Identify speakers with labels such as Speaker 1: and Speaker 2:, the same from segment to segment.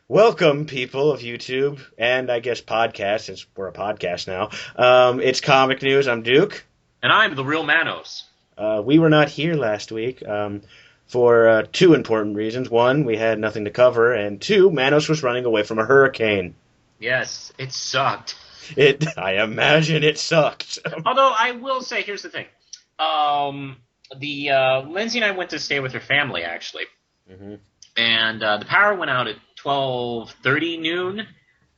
Speaker 1: Welcome, people of YouTube, and I guess podcast, since we're a podcast now. It's Comic News. I'm Duke.
Speaker 2: And I'm the real Manos.
Speaker 1: We were not here last week for two important reasons. One, we had nothing to cover, and two, Manos was running away from a hurricane.
Speaker 2: Yes, it sucked.
Speaker 1: I imagine it sucked.
Speaker 2: Although I will say, here's the thing. Lindsay and I went to stay with her family, actually.
Speaker 1: Mm-hmm.
Speaker 2: And the power went out at 12:30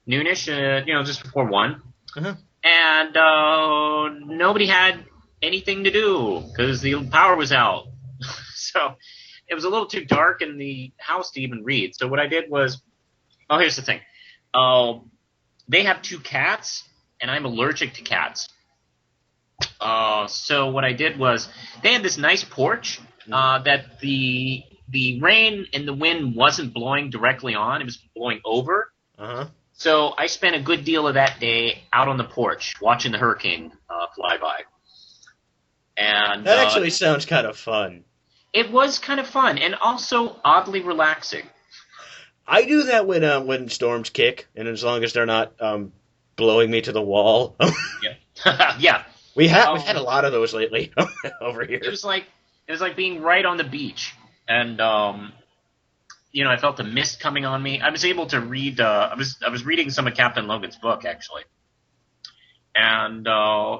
Speaker 2: noonish, just before 1.
Speaker 1: Uh-huh.
Speaker 2: And nobody had anything to do because the power was out. So it was a little too dark in the house to even read. So what I did was, here's the thing. They have 2 cats, and I'm allergic to cats. So what I did was, they had this nice porch that the rain and the wind wasn't blowing directly on. It was blowing over.
Speaker 1: Uh-huh.
Speaker 2: So I spent a good deal of that day out on the porch watching the hurricane fly by. And
Speaker 1: That actually sounds kind of fun.
Speaker 2: It was kind of fun and also oddly relaxing.
Speaker 1: I do that when storms kick, and as long as they're not blowing me to the wall.
Speaker 2: Yeah. Yeah.
Speaker 1: We've had a lot of those lately over here.
Speaker 2: It was like being right on the beach. And I felt the mist coming on me. I was able to read. I was reading some of Captain Logan's book actually, and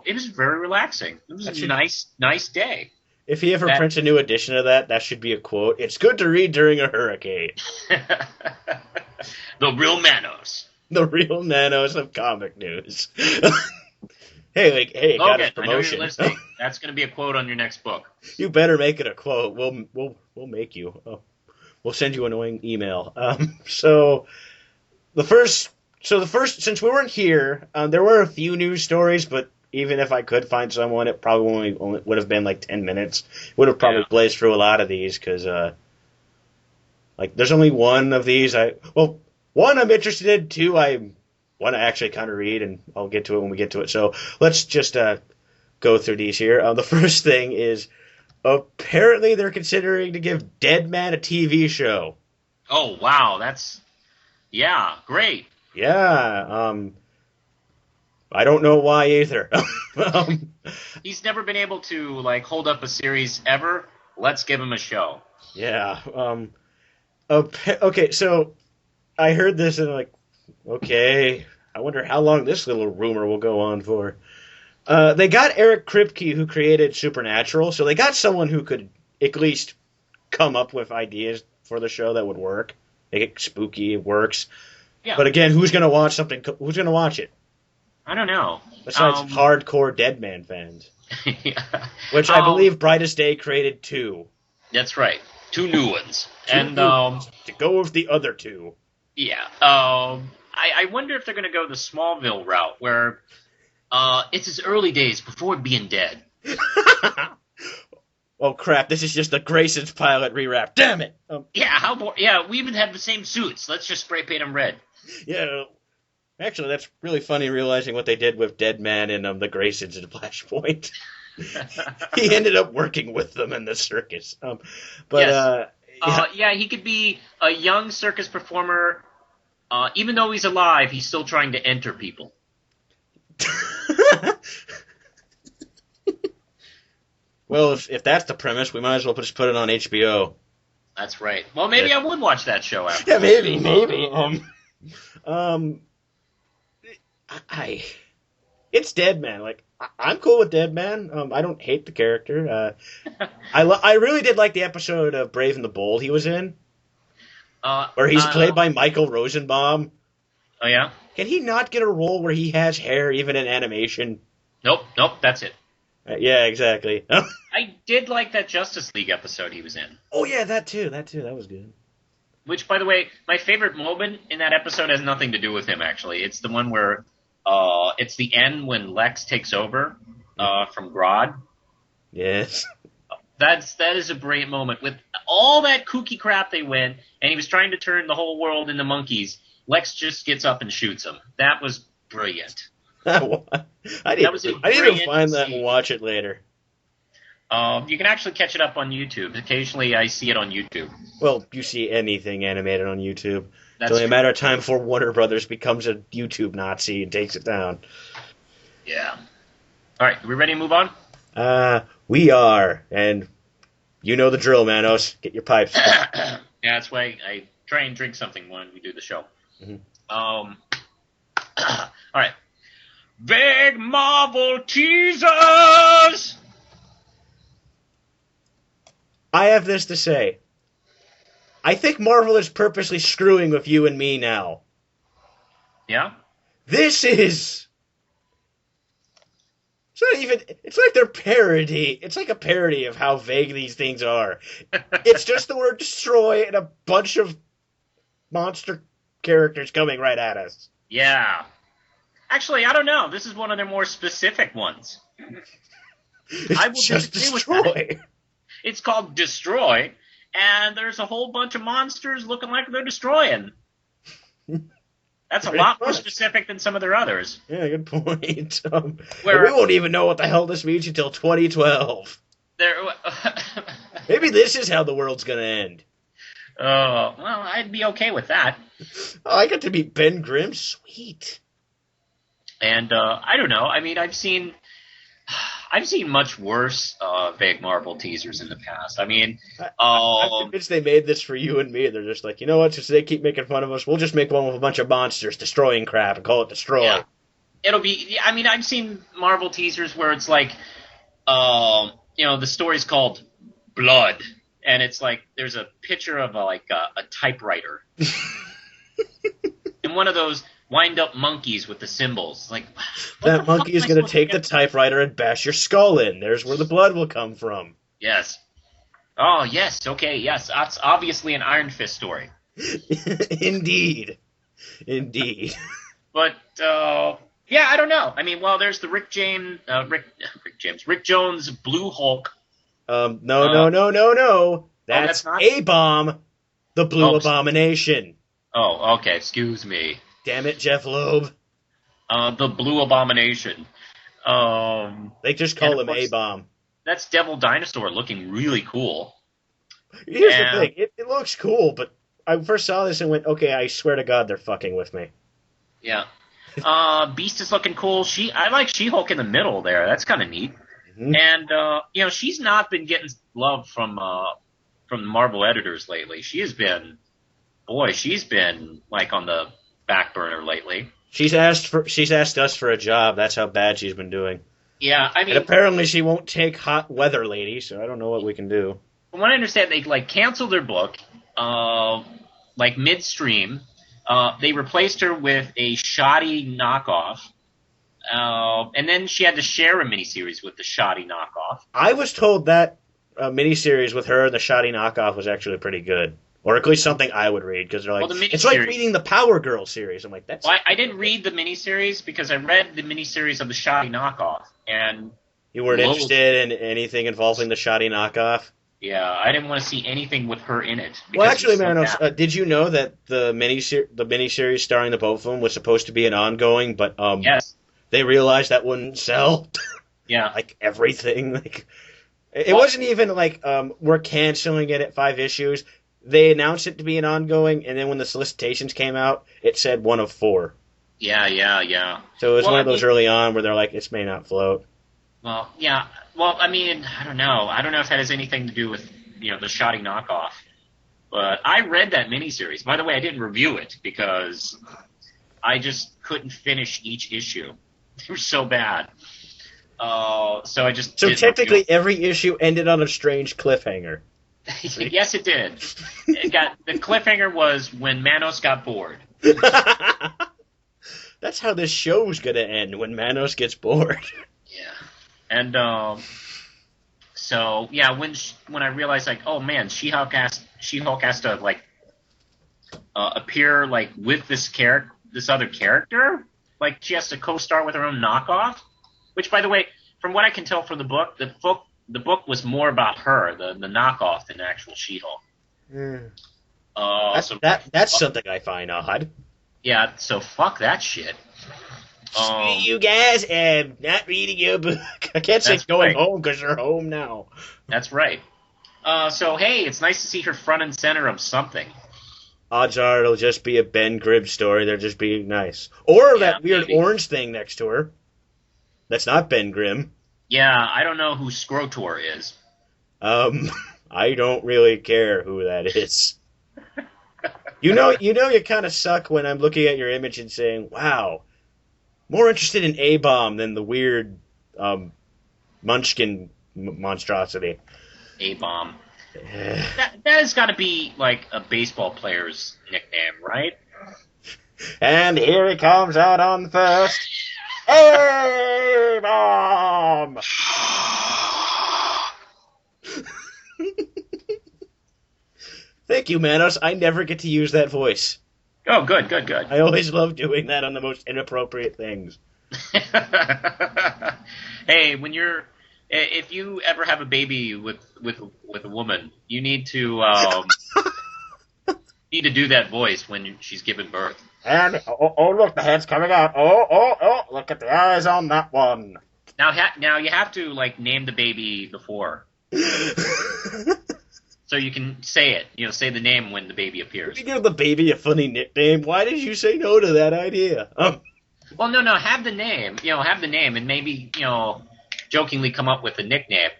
Speaker 2: it was very relaxing. It was a nice day.
Speaker 1: If he ever prints a new edition of that should be a quote. It's good to read during a hurricane.
Speaker 2: The real Manos.
Speaker 1: The real Manos of comic news. Hey,
Speaker 2: Logan,
Speaker 1: got his promotion.
Speaker 2: I know you're listening. That's going to be a quote on your next book.
Speaker 1: You better make it a quote. We'll make you. We'll send you an annoying email. So the first, since we weren't here, there were a few news stories, but even if I could find someone, it probably only would have been like 10 minutes. Would have probably blazed through a lot of these because, there's only one of these. One I'm interested in. Two I want to actually kind of read, and I'll get to it when we get to it. So let's just go through these here. The first thing is apparently they're considering to give Deadman a TV show.
Speaker 2: Oh, wow. Great.
Speaker 1: Yeah. I don't know why either.
Speaker 2: He's never been able to hold up a series ever. Let's give him a show.
Speaker 1: Yeah. Okay, so I heard this and okay, I wonder how long this little rumor will go on for. They got Eric Kripke, who created Supernatural, so they got someone who could at least come up with ideas for the show that would work. Make it spooky, it works.
Speaker 2: Yeah.
Speaker 1: But again, who's going to watch something? Who's going to watch it?
Speaker 2: I don't know.
Speaker 1: Besides hardcore Deadman fans.
Speaker 2: Yeah.
Speaker 1: Which I believe Brightest Day created 2.
Speaker 2: That's right. 2 new ones.
Speaker 1: To go with the other 2.
Speaker 2: Yeah. I wonder if they're going to go the Smallville route, where it's his early days before being dead.
Speaker 1: Oh crap! This is just the Grayson's pilot rewrap. Damn it!
Speaker 2: Yeah, we even have the same suits. Let's just spray paint them red.
Speaker 1: Yeah, actually, that's really funny realizing what they did with Deadman and the Graysons in Flashpoint. He ended up working with them in the circus.
Speaker 2: He could be a young circus performer. Even though he's alive, he's still trying to enter people.
Speaker 1: Well, if that's the premise, we might as well just put it on HBO.
Speaker 2: That's right. Well, maybe I would watch that show after.
Speaker 1: Yeah, maybe. It's Deadman. I'm cool with Deadman. I don't hate the character. I really did like the episode of Brave and the Bold he was in, where he's played by Michael Rosenbaum.
Speaker 2: Oh yeah.
Speaker 1: Can he not get a role where he has hair even in animation?
Speaker 2: Nope. That's it.
Speaker 1: Yeah, exactly.
Speaker 2: I did like that Justice League episode he was in.
Speaker 1: Oh yeah, that too. That was good.
Speaker 2: Which, by the way, my favorite moment in that episode has nothing to do with him. Actually, it's the one where it's the end when Lex takes over from Grodd.
Speaker 1: Yes.
Speaker 2: That is a brilliant moment. With all that kooky crap they went, and he was trying to turn the whole world into monkeys, Lex just gets up and shoots him. That was brilliant.
Speaker 1: I didn't even find that and watch it later.
Speaker 2: You can actually catch it up on YouTube. Occasionally, I see it on YouTube.
Speaker 1: Well, you see anything animated on YouTube. It's
Speaker 2: That's
Speaker 1: only a
Speaker 2: true.
Speaker 1: matter of time before Warner Brothers becomes a YouTube Nazi and takes it down.
Speaker 2: Yeah. All right, are we ready to move on?
Speaker 1: We are, and you know the drill, Manos. Get your pipes.
Speaker 2: Yeah, that's why I try and drink something when we do the show.
Speaker 1: Mhm.
Speaker 2: All right. Big Marvel teasers!
Speaker 1: I have this to say. I think Marvel is purposely screwing with you and me now.
Speaker 2: Yeah?
Speaker 1: This is... It's not even... It's like they're parody. It's like a parody of how vague these things are. It's just the word destroy and a bunch of monster characters coming right at us.
Speaker 2: Yeah. Actually, I don't know. This is one of their more specific ones. I will
Speaker 1: It's just
Speaker 2: disagree with
Speaker 1: destroy.
Speaker 2: It's called Destroy, and there's a whole bunch of monsters looking like they're destroying. That's a
Speaker 1: Pretty
Speaker 2: lot more
Speaker 1: much.
Speaker 2: specific than some of their others.
Speaker 1: Yeah, good point.
Speaker 2: Where-
Speaker 1: we won't even know what the hell this means until 2012.
Speaker 2: There,
Speaker 1: Maybe this is how the world's gonna end.
Speaker 2: well, I'd be okay with that.
Speaker 1: Oh, I got to meet Ben Grimm. Sweet.
Speaker 2: And I don't know. I mean, I've seen much worse vague Marvel teasers in the past. I mean,
Speaker 1: I'm convinced they made this for you and me. They're just like, you know what? Since they keep making fun of us, we'll just make one with a bunch of monsters destroying crap and call it Destroy.
Speaker 2: yeah, it'll be. I mean, I've seen Marvel teasers where it's like, the story's called Blood, and it's like there's a picture of a typewriter, and one of those wind-up monkeys with the symbols. Like, what
Speaker 1: That
Speaker 2: the
Speaker 1: monkey
Speaker 2: fuck
Speaker 1: is
Speaker 2: am I
Speaker 1: going to
Speaker 2: supposed
Speaker 1: take the
Speaker 2: get?
Speaker 1: typewriter and bash your skull in. There's where the blood will come from.
Speaker 2: Yes. Oh, yes. Okay. Yes. That's obviously an Iron Fist story.
Speaker 1: Indeed. Indeed.
Speaker 2: But yeah, I don't know. I mean, well, there's the Rick Jones Blue Hulk.
Speaker 1: No. That's
Speaker 2: that's not?
Speaker 1: A-Bomb, the Blue
Speaker 2: Oh,
Speaker 1: Abomination.
Speaker 2: Oh, okay. Excuse me.
Speaker 1: Damn it, Jeff Loeb.
Speaker 2: The Blue Abomination.
Speaker 1: They just
Speaker 2: And
Speaker 1: call
Speaker 2: of
Speaker 1: him
Speaker 2: course-
Speaker 1: A-Bomb.
Speaker 2: That's Devil Dinosaur looking really cool.
Speaker 1: Here's
Speaker 2: Yeah.
Speaker 1: the thing. It looks cool, but I first saw this and went, okay, I swear to God they're fucking with me.
Speaker 2: Yeah. Beast is looking cool. I like She-Hulk in the middle there. That's kind of neat.
Speaker 1: Mhm.
Speaker 2: And she's not been getting love from the Marvel editors lately. She's been like on the back burner lately.
Speaker 1: She's asked us for a job. That's how bad she's been doing.
Speaker 2: Yeah, I
Speaker 1: And
Speaker 2: mean,
Speaker 1: apparently she won't take hot weather lady, so I don't know what we can do.
Speaker 2: from what I understand, they canceled their book, midstream. They replaced her with a shoddy knockoff, and then she had to share a miniseries with the shoddy knockoff.
Speaker 1: I was told that miniseries with her and the shoddy knockoff was actually pretty good. Or at least something I would read, because they're like,
Speaker 2: Well, the
Speaker 1: it's like
Speaker 2: miniseries-
Speaker 1: reading the Power Girl series. I'm like, that's...
Speaker 2: Well, I didn't read the miniseries because I read the miniseries of the shoddy knockoff, and
Speaker 1: You weren't
Speaker 2: Lol.
Speaker 1: interested in anything involving the shoddy knockoff?
Speaker 2: yeah, I didn't want to see anything with her in it.
Speaker 1: Well,
Speaker 2: because
Speaker 1: actually,
Speaker 2: it's so
Speaker 1: Manos,
Speaker 2: bad.
Speaker 1: did you know that the miniseries starring the both of them was supposed to be an ongoing, but
Speaker 2: Yes.
Speaker 1: they realized that wouldn't sell?
Speaker 2: Yeah.
Speaker 1: Like, everything. Like, it
Speaker 2: Well-
Speaker 1: wasn't even like, we're canceling it at 5 issues. They announced it to be an ongoing, and then when the solicitations came out, it said 1 of 4.
Speaker 2: Yeah.
Speaker 1: So it was
Speaker 2: Well,
Speaker 1: one of
Speaker 2: I
Speaker 1: those
Speaker 2: mean-
Speaker 1: early on where they're like, this may not float.
Speaker 2: Well, yeah. Well, I mean, I don't know. I don't know if that has anything to do with, the shoddy knockoff. But I read that miniseries. By the way, I didn't review it because I just couldn't finish each issue. They were so bad. So I just
Speaker 1: So
Speaker 2: didn't
Speaker 1: technically,
Speaker 2: review
Speaker 1: every issue ended on a strange cliffhanger.
Speaker 2: it. Yes, it did. The cliffhanger was when Manos got bored.
Speaker 1: That's how this show's gonna end, when Manos gets bored.
Speaker 2: Yeah. And so yeah, when I realized oh man, She-Hulk has to appear with this other character, she has to co-star with her own knockoff. Which, by the way, from what I can tell from the book, the book was more about her, the knockoff, than actual She-Hulk.
Speaker 1: That's something I find odd.
Speaker 2: Yeah, so fuck that shit. Um,
Speaker 1: You guys, not reading your book. I can't say
Speaker 2: That's
Speaker 1: going
Speaker 2: right.
Speaker 1: home because you're home now.
Speaker 2: that's right. So hey, it's nice to see her front and center of something.
Speaker 1: Odds are it'll just be a Ben Grimm story. They're just being nice. Or
Speaker 2: Yeah,
Speaker 1: that weird
Speaker 2: maybe.
Speaker 1: orange thing next to her. That's not Ben Grimm.
Speaker 2: Yeah, I don't know who Scrotor is.
Speaker 1: Um, I don't really care who that is. You kind of suck when I'm looking at your image and saying, "Wow, more interested in A-bomb than the weird Munchkin monstrosity."
Speaker 2: A-bomb. That has got to be like a baseball player's nickname, right?
Speaker 1: And here he comes out on first. A-bomb. Thank you, Manos. I never get to use that voice.
Speaker 2: Oh, good, good, good.
Speaker 1: I always love doing that on the most inappropriate things.
Speaker 2: Hey, if you ever have a baby with a woman, you need to do that voice when she's giving birth.
Speaker 1: And, look, the head's coming out. Look at the eyes on that one.
Speaker 2: Now you have to like name the baby before, so you can say it. Say the name when the baby appears.
Speaker 1: You give the baby a funny nickname. Why did you say no to that idea?
Speaker 2: Well, no, have the name. Have the name, and maybe jokingly come up with a nickname.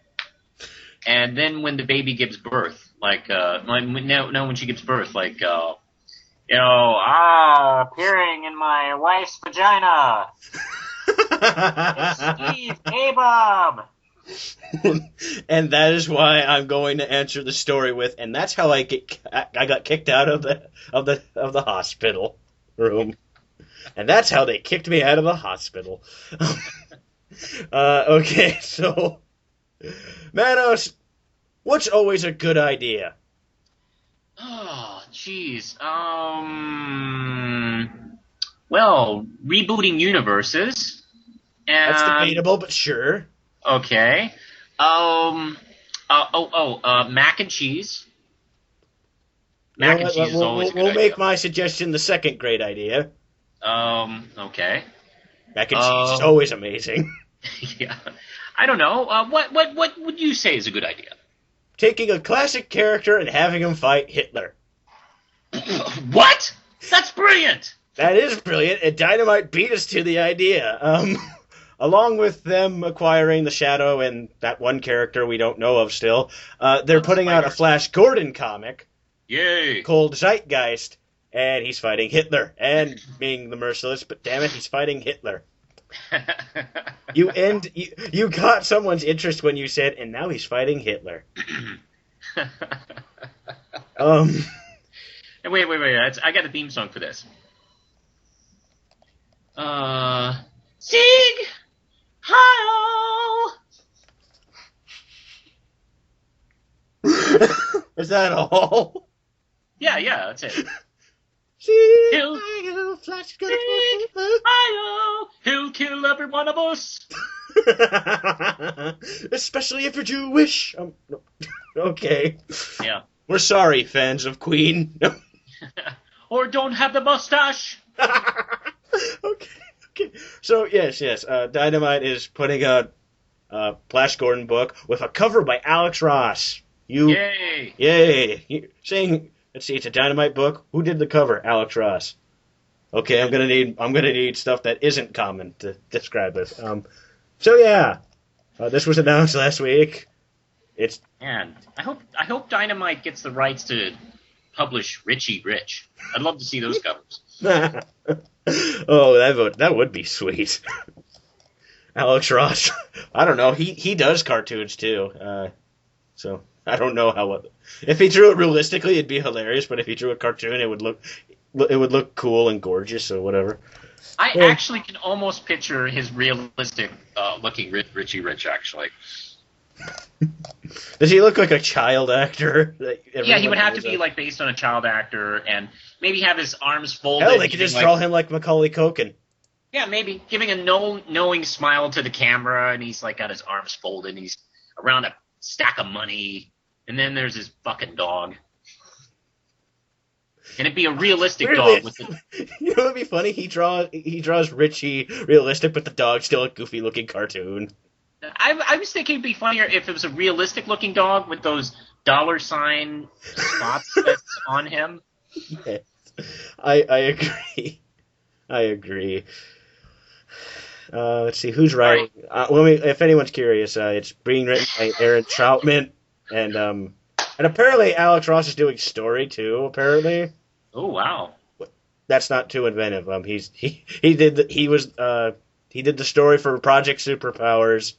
Speaker 2: And then when the baby gives birth, like when she gives birth, like appearing in my wife's vagina. It's Steve A-bomb.
Speaker 1: And that is why I'm going to answer the story with, and that's how I got kicked out of the hospital room, and that's how they kicked me out of the hospital. Okay, so Manos, what's always a good idea?
Speaker 2: Oh, jeez. Well, rebooting universes.
Speaker 1: That's debatable, but sure.
Speaker 2: Okay. Mac and cheese. Mac and cheese is always a good
Speaker 1: we'll
Speaker 2: idea.
Speaker 1: make my suggestion the second great idea.
Speaker 2: Okay.
Speaker 1: Mac and cheese is always amazing.
Speaker 2: Yeah. I don't know. What would you say is a good idea?
Speaker 1: Taking a classic character and having him fight Hitler.
Speaker 2: What? That's brilliant!
Speaker 1: That is brilliant, and Dynamite beat us to the idea. Along with them acquiring the Shadow and that one character we don't know of still, they're putting out a Flash Gordon comic.
Speaker 2: Yay!
Speaker 1: Called Zeitgeist, and he's fighting Hitler, and being the merciless, but damn it, he's fighting Hitler. You got someone's interest when you said, and now he's fighting Hitler.
Speaker 2: Wait. I got a theme song for this. Sig Heil!
Speaker 1: Is that all?
Speaker 2: Yeah, that's it. He'll kill every one of us.
Speaker 1: Especially if you're Jewish. No. Okay.
Speaker 2: Yeah.
Speaker 1: We're sorry, fans of Queen.
Speaker 2: Or don't have the mustache.
Speaker 1: Okay. So, yes. Dynamite is putting out a Flash Gordon book with a cover by Alex Ross.
Speaker 2: Yay!
Speaker 1: Saying, let's see, it's a Dynamite book. Who did the cover? Alex Ross. Okay, I'm gonna need stuff that isn't common to describe this. This was announced last week.
Speaker 2: And I hope Dynamite gets the rights to publish Richie Rich. I'd love to see those covers.
Speaker 1: Oh, that would be sweet. Alex Ross. I don't know. He does cartoons too. So I don't know how. If he drew it realistically, it'd be hilarious. But if he drew a cartoon, it would look cool and gorgeous or whatever.
Speaker 2: I actually can almost picture his realistic looking Richie Rich. Actually.
Speaker 1: Does he look like a child actor?
Speaker 2: Yeah, he would have to be like based on a child actor, and maybe have his arms folded.
Speaker 1: Hell, they could just draw him like Macaulay Culkin.
Speaker 2: Yeah, maybe giving a knowing smile to the camera, and he's like got his arms folded, and he's around a stack of money, and then there's his fucking dog. And it'd be a realistic
Speaker 1: Weirdly,
Speaker 2: dog with the.
Speaker 1: you know what'd be funny? He draws Richie realistic, but the dog's still a goofy looking cartoon.
Speaker 2: I was thinking it'd be funnier if it was a realistic looking dog with those $ spots that's on him.
Speaker 1: Yes. I agree. I agree. Let's see who's writing. If anyone's curious, it's being written by Aaron Troutman, and apparently Alex Ross is doing story too. Apparently,
Speaker 2: Oh wow.
Speaker 1: that's not too inventive. He did the story for Project Superpowers,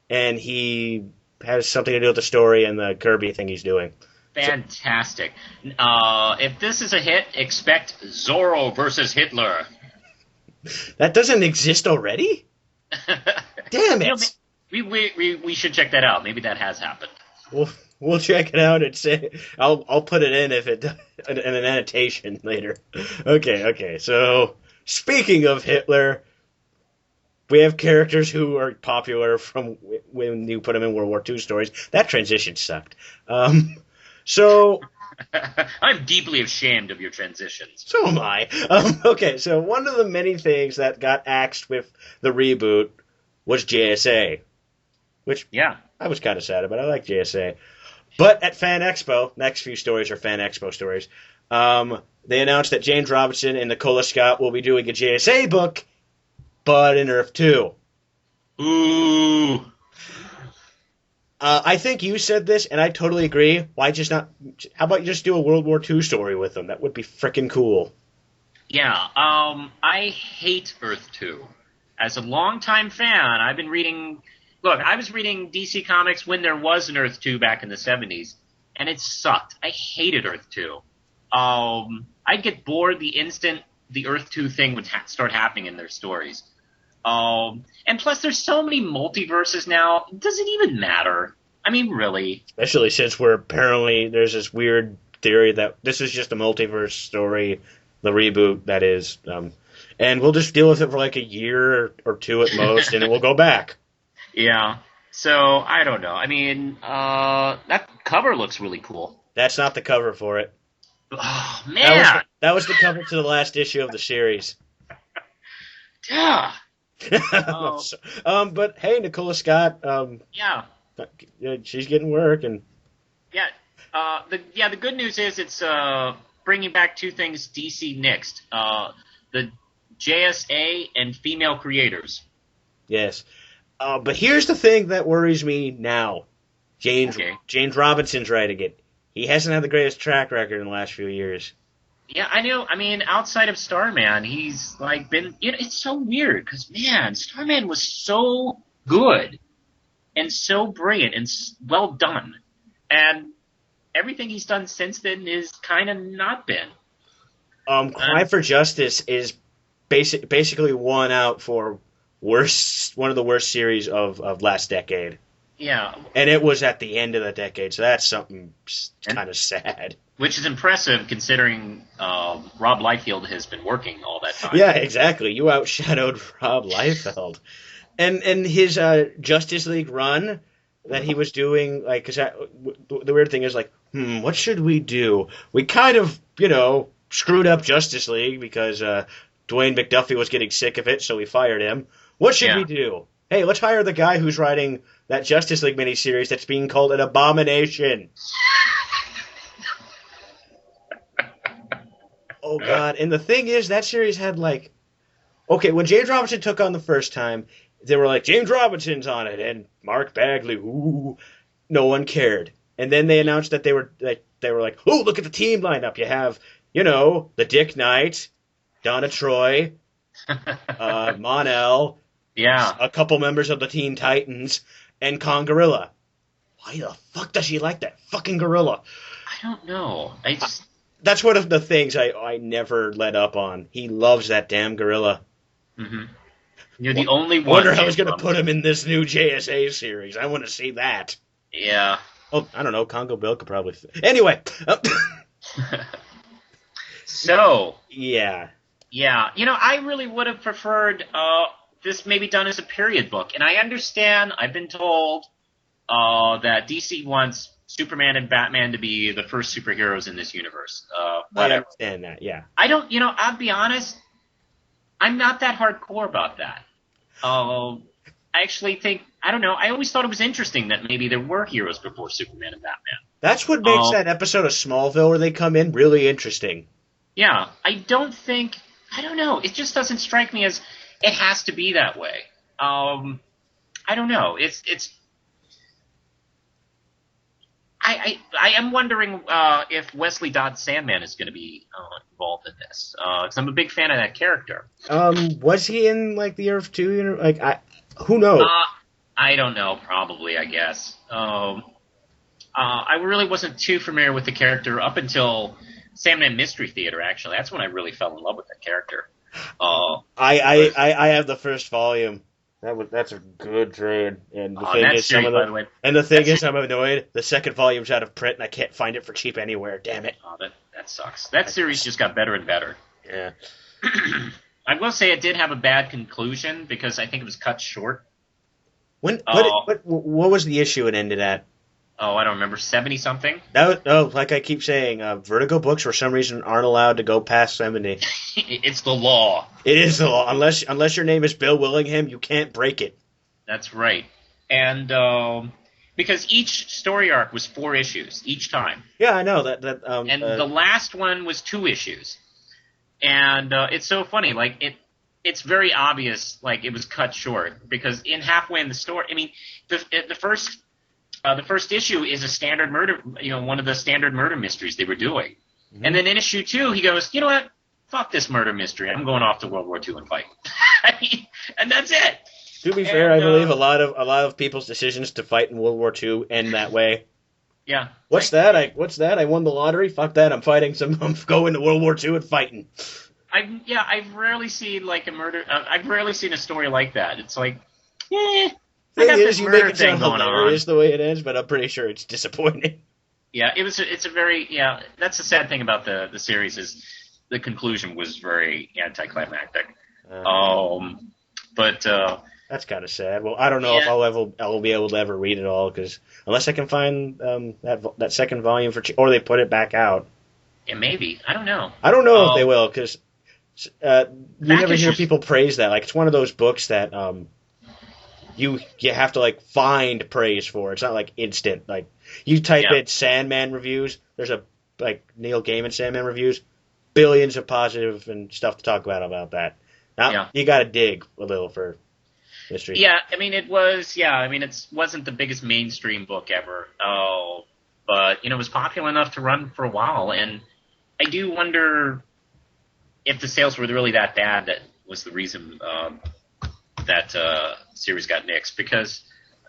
Speaker 1: and he has something to do with the story and the Kirby thing he's doing.
Speaker 2: Fantastic. If this is a hit, expect Zorro versus Hitler.
Speaker 1: That doesn't exist already? Damn it!
Speaker 2: We should check that out. Maybe that has happened.
Speaker 1: We'll check it out and say I'll put it in if it in an annotation later. Okay. So speaking of Hitler, we have characters who are popular from when you put them in World War II stories. That transition sucked. So
Speaker 2: I'm deeply ashamed of your transitions.
Speaker 1: so am I. Okay, so one of the many things that got axed with the reboot was JSA, which I was kind of sad about. I like JSA. But at Fan Expo, next few stories are Fan Expo stories, they announced that James Robinson and Nicola Scott will be doing a JSA book, but in Earth 2.
Speaker 2: Ooh.
Speaker 1: I think you said this, and I totally agree. Why just not? How about you just do a World War II story with them? That would be freaking cool.
Speaker 2: Yeah, I hate Earth 2. As a longtime fan, I've been reading... Look, I was reading DC Comics when there was an Earth 2 back in the 70s, and it sucked. I hated Earth 2. I'd get bored the instant the Earth 2 thing would start happening in their stories. And plus, there's so many multiverses now. Does it even matter? I mean, really?
Speaker 1: Especially since there's this weird theory that this is just a multiverse story, the reboot, that is. And we'll just deal with it for like a year or two at most, and then we'll go back.
Speaker 2: Yeah. So, I don't know. I mean, that cover looks really cool.
Speaker 1: That's not the cover for it.
Speaker 2: Oh, man!
Speaker 1: That was the cover to the last issue of the series.
Speaker 2: Yeah.
Speaker 1: But hey, Nicola Scott.
Speaker 2: Yeah.
Speaker 1: She's getting work, and
Speaker 2: yeah. The good news is it's bringing back two things DC nixed: the JSA and female creators.
Speaker 1: Yes. But here's the thing that worries me now. James Robinson's writing it. He hasn't had the greatest track record in the last few years.
Speaker 2: Yeah, I know. I mean, outside of Starman, he's like been. It's so weird because man, Starman was so good and so brilliant and well done, and everything he's done since then is kind of not been.
Speaker 1: Cry for Justice is basically one out for one of the worst series of last decade.
Speaker 2: Yeah,
Speaker 1: and it was at the end of the decade, so that's something kind of sad.
Speaker 2: Which is impressive considering Rob Liefeld has been working all that time.
Speaker 1: Yeah, exactly. You outshadowed Rob Liefeld. And his Justice League run that he was doing, like, cause the weird thing is, like, what should we do? We kind of, screwed up Justice League because Dwayne McDuffie was getting sick of it, so we fired him. What should we do? Hey, let's hire the guy who's writing that Justice League miniseries that's being called an abomination. Oh, God. And the thing is, that series had, like... Okay, when James Robinson took on the first time, they were like, James Robinson's on it, and Mark Bagley, ooh. No one cared. And then they announced that they were like, oh, look at the team lineup. You have, the Dick Knight, Donna Troy, Mon-El, a couple members of the Teen Titans, and Kong Gorilla. Why the fuck does she like that fucking gorilla?
Speaker 2: I don't know.
Speaker 1: That's one of the things I never let up on. He loves that damn gorilla.
Speaker 2: Mm-hmm. You're the only one.
Speaker 1: I wonder how he's going to put him in this new JSA series. I want to see that.
Speaker 2: Yeah.
Speaker 1: Oh, I don't know. Congo Bill could probably... Anyway.
Speaker 2: So.
Speaker 1: Yeah.
Speaker 2: Yeah. I really would have preferred this maybe done as a period book. And I understand, I've been told that DC wants Superman and Batman to be the first superheroes in this universe.
Speaker 1: I
Speaker 2: Whatever.
Speaker 1: understand that, yeah.
Speaker 2: I don't, I'll be honest, I'm not that hardcore about that. I actually think, I don't know, I always thought it was interesting that maybe there were heroes before Superman and Batman.
Speaker 1: That's what makes that episode of Smallville where they come in really interesting.
Speaker 2: Yeah, I don't know, it just doesn't strike me as it has to be that way. I don't know, I am wondering if Wesley Dodd Sandman is going to be involved in this, because I'm a big fan of that character.
Speaker 1: Was he in like the Earth 2? Who knows?
Speaker 2: I don't know. Probably, I guess. I really wasn't too familiar with the character up until Sandman Mystery Theater. Actually, that's when I really fell in love with that character.
Speaker 1: I have the first volume. That's a good trade. And the thing is, I'm annoyed. The second volume's out of print, and I can't find it for cheap anywhere. Damn it!
Speaker 2: Oh, that sucks. That series just got better and better.
Speaker 1: Yeah.
Speaker 2: I will say it did have a bad conclusion because I think it was cut short.
Speaker 1: What was the it ended at?
Speaker 2: Oh, I don't remember. 70-something?
Speaker 1: Like I keep saying, Vertigo books for some reason aren't allowed to go past 70.
Speaker 2: It's the law.
Speaker 1: It is the law. Unless your name is Bill Willingham, you can't break it.
Speaker 2: That's right. And because each story arc was 4 issues each time.
Speaker 1: Yeah, I know that.
Speaker 2: And the last one was 2 issues. And it's so funny, like it's very obvious, like it was cut short because in halfway in the story, I mean, the first issue is a standard murder, one of the standard murder mysteries they were doing, and then in issue 2, he goes, you know what, fuck this murder mystery, I'm going off to World War II and fight, and that's it.
Speaker 1: To be fair, I believe a lot of people's decisions to fight in World War II end that way.
Speaker 2: Yeah.
Speaker 1: What's that? I won the lottery. Fuck that. I'm going to World War II and fighting.
Speaker 2: I've rarely seen like a murder. I've rarely seen a story like that. It's like, I
Speaker 1: got
Speaker 2: this
Speaker 1: you
Speaker 2: murder
Speaker 1: make it
Speaker 2: thing
Speaker 1: sound
Speaker 2: going
Speaker 1: hilarious
Speaker 2: on.
Speaker 1: the way it ends, but I'm pretty sure it's disappointing.
Speaker 2: Yeah, it's a very That's the sad thing about the series is the conclusion was very anticlimactic. But
Speaker 1: that's kind of sad. Well, I don't know if I'll be able to ever read it all because unless I can find that second volume or they put it back out.
Speaker 2: Yeah, maybe. I don't know.
Speaker 1: I don't know if they will because you never hear people praise that. Like it's one of those books that you have to like find praise for. It's not like instant. Like you type in Sandman reviews. There's a like Neil Gaiman Sandman reviews. Billions of positive and stuff to talk about that. Now you got to dig a little for history.
Speaker 2: Yeah, I mean it was. Yeah, I mean it wasn't the biggest mainstream book ever. But it was popular enough to run for a while, and I do wonder if the sales were really that bad. That was the reason that series got nixed. Because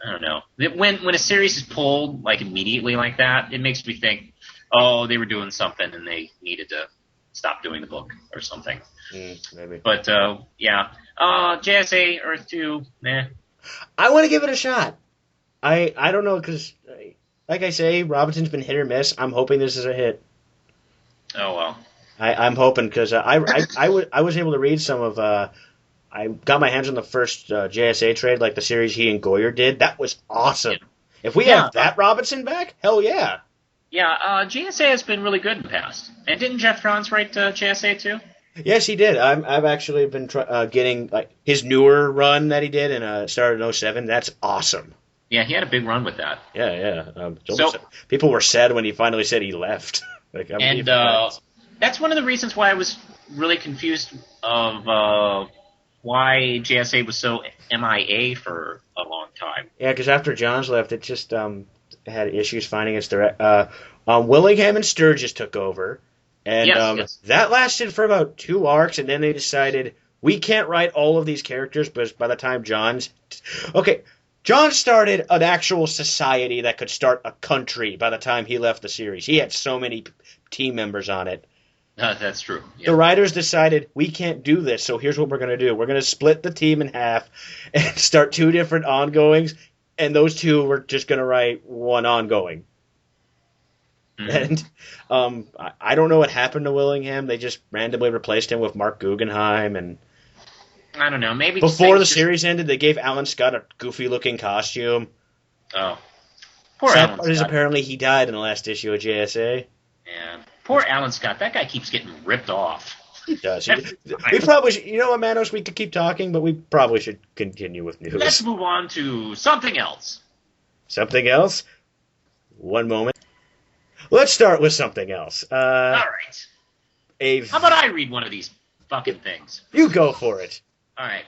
Speaker 2: I don't know, when a series is pulled like immediately like that, it makes me think, oh, they were doing something and they needed to stop doing the book or something.
Speaker 1: Maybe.
Speaker 2: But JSA Earth 2,
Speaker 1: I want to give it a shot. I don't know because, like I say, Robinson's been hit or miss. I'm hoping this is a hit.
Speaker 2: Oh well.
Speaker 1: I'm hoping because I was able to read some of. I got my hands on the first JSA trade, like the series he and Goyer did. That was awesome. Yeah. If we have that Robinson back, hell yeah.
Speaker 2: Yeah, JSA has been really good in the past. And didn't Jeff Johns write JSA too?
Speaker 1: Yes, he did. I've actually been getting like his newer run that he did and started in 07. That's awesome.
Speaker 2: Yeah, he had a big run with that.
Speaker 1: Yeah. People were sad when he finally said he left.
Speaker 2: That's one of the reasons why I was really confused of why JSA was so MIA for a long time.
Speaker 1: Yeah, because after Johns left, it just had issues finding its direct. Willingham and Sturgis took over, and that lasted for about 2 arcs, and then they decided we can't write all of these characters, but by the time Johns started an actual society that could start a country by the time he left the series. He had so many team members on it.
Speaker 2: That's true. Yeah.
Speaker 1: The writers decided we can't do this, so here's what we're going to do. We're going to split the team in half and start 2 different ongoings, and those 2 were just going to write one ongoing. Mm-hmm. And I don't know what happened to Willingham. They just randomly replaced him with Mark Guggenheim, and
Speaker 2: I don't know. Maybe
Speaker 1: before the series ended, they gave Alan Scott a goofy-looking costume.
Speaker 2: Oh. Poor
Speaker 1: Sad
Speaker 2: Alan
Speaker 1: part is
Speaker 2: Scott.
Speaker 1: apparently he died in the last issue of JSA.
Speaker 2: Yeah. Poor Alan Scott. That guy keeps getting ripped off.
Speaker 1: He does.
Speaker 2: Every
Speaker 1: We
Speaker 2: time.
Speaker 1: probably should, you know what, Manos, we could keep talking, but we probably should continue with
Speaker 2: Let's
Speaker 1: news.
Speaker 2: move on to something else.
Speaker 1: Something else? One moment. Let's start with something else.
Speaker 2: All right. How about I read one of these fucking things?
Speaker 1: You go for it.
Speaker 2: All right.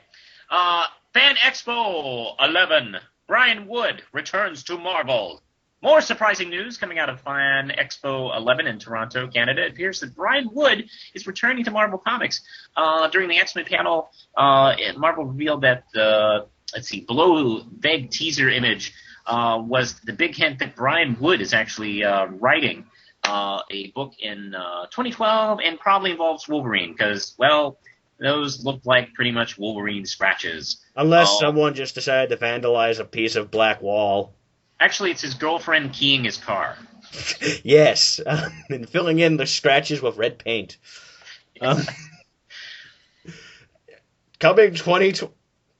Speaker 2: Fan Expo 11. Brian Wood returns to Marvel. More surprising news coming out of Fan Expo 11 in Toronto, Canada. It appears that Brian Wood is returning to Marvel Comics. During the X-Men panel, Marvel revealed that, below vague teaser image was the big hint that Brian Wood is actually writing a book in 2012 and probably involves Wolverine because, well, those look like pretty much Wolverine scratches.
Speaker 1: Unless someone just decided to vandalize a piece of black wall.
Speaker 2: Actually, it's his girlfriend keying his car.
Speaker 1: Yes, and filling in the scratches with red paint. Coming 20...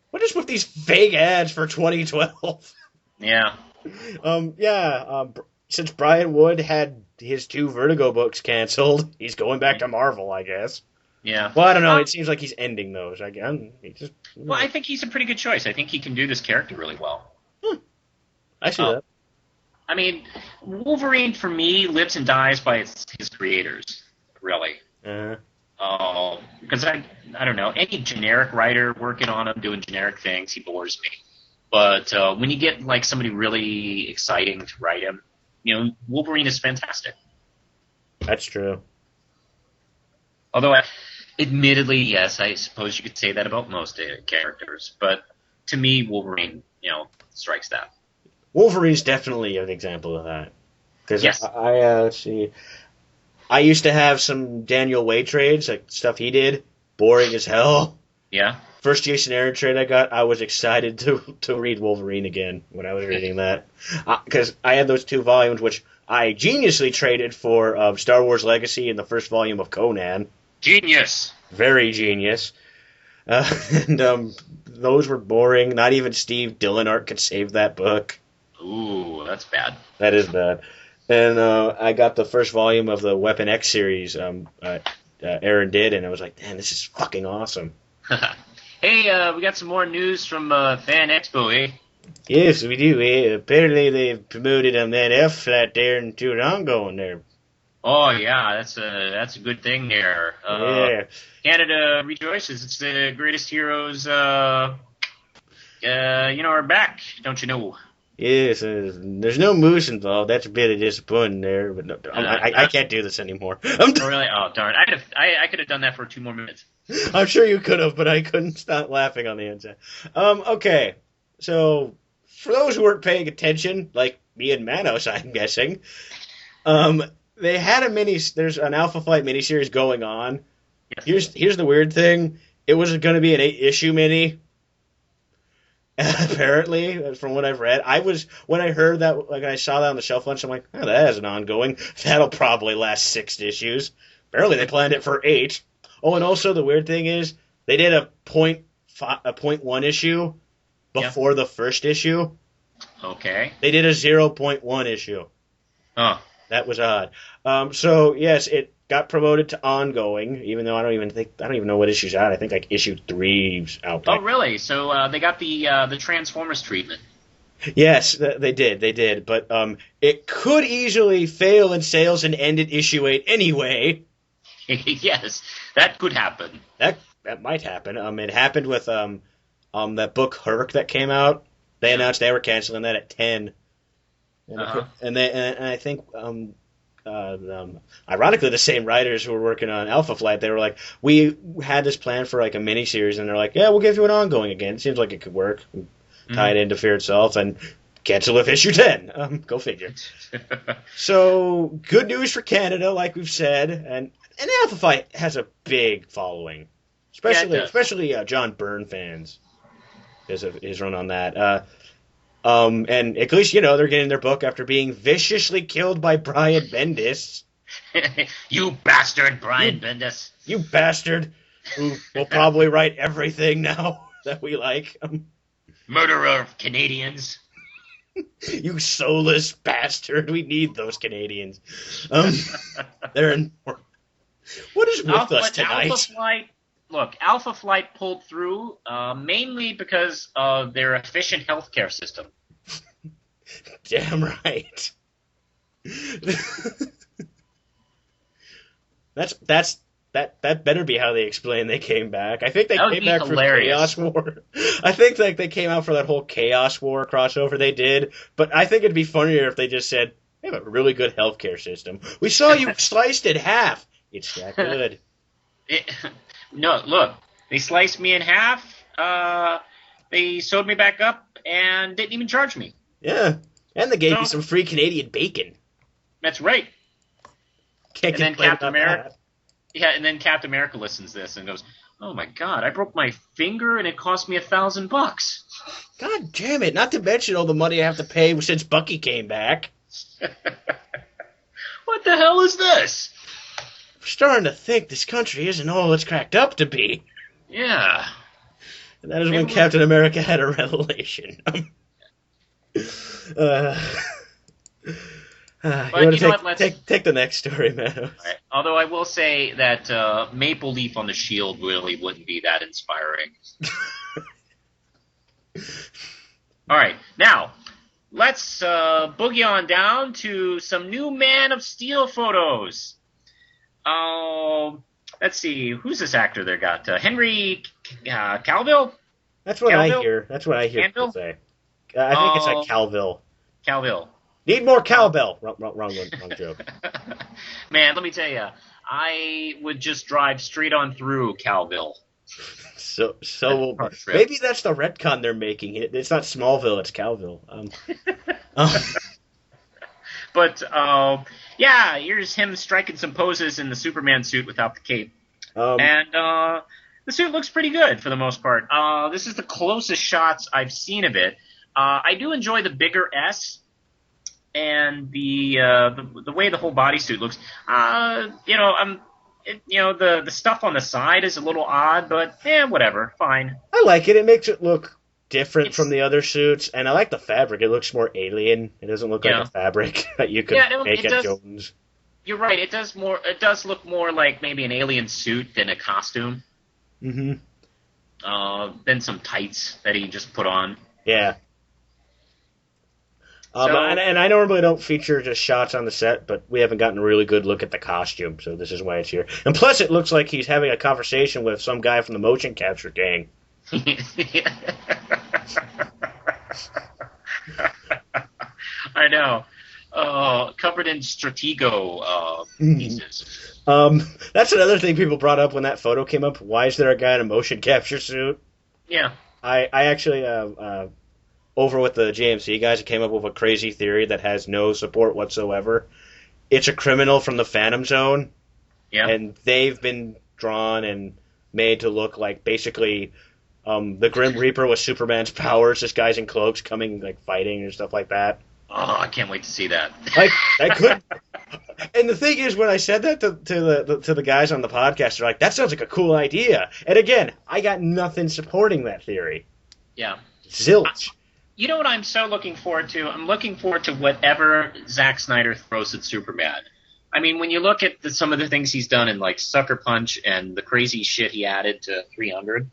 Speaker 1: What is with these vague ads for 2012?
Speaker 2: Yeah.
Speaker 1: Since Brian Wood had his 2 Vertigo books canceled, he's going back to Marvel, I guess.
Speaker 2: Yeah.
Speaker 1: Well, I don't know. It seems like he's ending those.
Speaker 2: Well, I think he's a pretty good choice. I think he can do this character really well.
Speaker 1: I see that.
Speaker 2: I mean, Wolverine, for me, lives and dies by his creators, really. Because I don't know, any generic writer working on him, doing generic things, he bores me. But when you get, like, somebody really exciting to write him, Wolverine is fantastic.
Speaker 1: That's true.
Speaker 2: Although, admittedly, yes, I suppose you could say that about most characters. But to me, Wolverine, strikes that.
Speaker 1: Wolverine's definitely an example of that. Because
Speaker 2: yes.
Speaker 1: let's see. I used to have some Daniel Way trades, like stuff he did, boring as hell.
Speaker 2: Yeah.
Speaker 1: First Jason Aaron trade I got, I was excited to read Wolverine again when I was reading that. Because I had those 2 volumes, which I geniusly traded for Star Wars Legacy and the first volume of Conan.
Speaker 2: Genius!
Speaker 1: Very genius. And those were boring. Not even Steve Dillon art could save that book.
Speaker 2: Ooh, that's bad.
Speaker 1: That is bad. And I got the first volume of the Weapon X series Aaron did, and I was like, man, this is fucking awesome.
Speaker 2: Hey, we got some more news from Fan Expo, eh?
Speaker 1: Yes, we do. Apparently they've promoted that F-flat there in Toronto there.
Speaker 2: Oh, yeah, that's a good thing there.
Speaker 1: Yeah.
Speaker 2: Canada rejoices. It's the greatest heroes, are back, don't you know?
Speaker 1: Yes, there's no moose involved. That's a bit of disappointing there, but no, I can't do this anymore.
Speaker 2: Oh, really? Oh, darn. I could have done that for 2 more minutes.
Speaker 1: I'm sure you could have, but I couldn't stop laughing on the inside. Okay, so for those who weren't paying attention, like me and Manos, I'm guessing, they had there's an Alpha Flight miniseries going on.
Speaker 2: Yes.
Speaker 1: Here's the weird thing. It was going to be an 8-issue mini. Apparently, from what I've read, when I heard that, like I saw that on the shelf lunch, I'm like, oh, that has an ongoing. That'll probably last 6 issues. Apparently, they planned it for 8. Oh, and also the weird thing is they did a 0.1 issue before the first issue.
Speaker 2: Okay.
Speaker 1: They did a 0.1 issue.
Speaker 2: Oh.
Speaker 1: That was odd. So yes, it got promoted to ongoing, even though I don't even know what issue's out. I think like issue 3's out.
Speaker 2: Oh, really? So they got the Transformers treatment.
Speaker 1: Yes, they did. But it could easily fail in sales and end at issue 8 anyway.
Speaker 2: Yes, that could happen.
Speaker 1: That might happen. It happened with that book Herc that came out. They announced they were canceling that at 10. And I think ironically the same writers who were working on Alpha Flight, they were like, we had this plan for like a miniseries, and they're like, yeah, we'll give you an ongoing again. It seems like it could work. Tie it into Fear itself and cancel with issue 10. Go figure. So good news for Canada, like we've said, and Alpha Flight has a big following, especially John Byrne fans. His run on that. And at least, they're getting their book after being viciously killed by Brian Bendis.
Speaker 2: You bastard, Brian Bendis.
Speaker 1: You bastard, who will probably write everything now that we like.
Speaker 2: Murderer of Canadians.
Speaker 1: You soulless bastard. We need those Canadians. Um, they're in. What is with us tonight?
Speaker 2: Alpha Flight pulled through mainly because of their efficient healthcare system.
Speaker 1: Damn right. That better be how they explain they came back. I think they came back for Chaos War. I think like they came out for that whole Chaos War crossover they did, but I think it'd be funnier if they just said, "We have a really good healthcare system. We saw you sliced in half. It's that good."
Speaker 2: No, look, they sliced me in half. They sewed me back up and didn't even charge me.
Speaker 1: Yeah, and they gave you some free Canadian bacon.
Speaker 2: That's right.
Speaker 1: Can't
Speaker 2: and then Captain America. Yeah, and then Captain America listens to this and goes, "Oh my God, I broke my finger and it cost me $1,000 bucks."
Speaker 1: God damn it! Not to mention all the money I have to pay since Bucky came back.
Speaker 2: What the hell is this?
Speaker 1: I'm starting to think this country isn't all it's cracked up to be.
Speaker 2: Yeah.
Speaker 1: And that is when Captain America had a revelation. Take the next story, Manos.
Speaker 2: Right. Although I will say that Maple Leaf on the shield really wouldn't be that inspiring. All right, now let's boogie on down to some new Man of Steel photos. Let's see, who's this actor they got? Henry Cavill?
Speaker 1: That's what I hear. That's what I hear people say. I think it's like Calville.
Speaker 2: Calville.
Speaker 1: Need more cowbell. Wrong joke.
Speaker 2: Man, let me tell you, I would just drive straight on through Calville.
Speaker 1: So maybe that's the retcon they're making. It's not Smallville, it's Calville.
Speaker 2: But yeah, here's him striking some poses in the Superman suit without the cape, and the suit looks pretty good for the most part. This is the closest shots I've seen of it. I do enjoy the bigger S. And the way the whole bodysuit looks, the stuff on the side is a little odd, but whatever, fine.
Speaker 1: I like it. It makes it look different from the other suits, and I like the fabric. It looks more alien. It doesn't look like a fabric that you could make at Jones.
Speaker 2: You're right. It does look more like maybe an alien suit than a costume.
Speaker 1: Mm-hmm.
Speaker 2: Than some tights that he just put on.
Speaker 1: Yeah. And I normally don't feature just shots on the set, but we haven't gotten a really good look at the costume, so this is why it's here. And plus, it looks like he's having a conversation with some guy from the motion capture gang.
Speaker 2: I know. Covered in Stratego pieces.
Speaker 1: That's another thing people brought up when that photo came up. Why is there a guy in a motion capture suit?
Speaker 2: Yeah.
Speaker 1: I actually... over with the JMC guys, came up with a crazy theory that has no support whatsoever. It's a criminal from the Phantom Zone, and they've been drawn and made to look like basically the Grim Reaper with Superman's powers. This guy's in cloaks coming, like, fighting and stuff like that.
Speaker 2: Oh, I can't wait to see that.
Speaker 1: Like, that could... And the thing is, when I said that to the guys on the podcast, they're like, that sounds like a cool idea. And again, I got nothing supporting that theory.
Speaker 2: Yeah.
Speaker 1: Zilch.
Speaker 2: You know what I'm so looking forward to? I'm looking forward to whatever Zack Snyder throws at Superman. I mean, when you look at some of the things he's done in, like, Sucker Punch and the crazy shit he added to 300,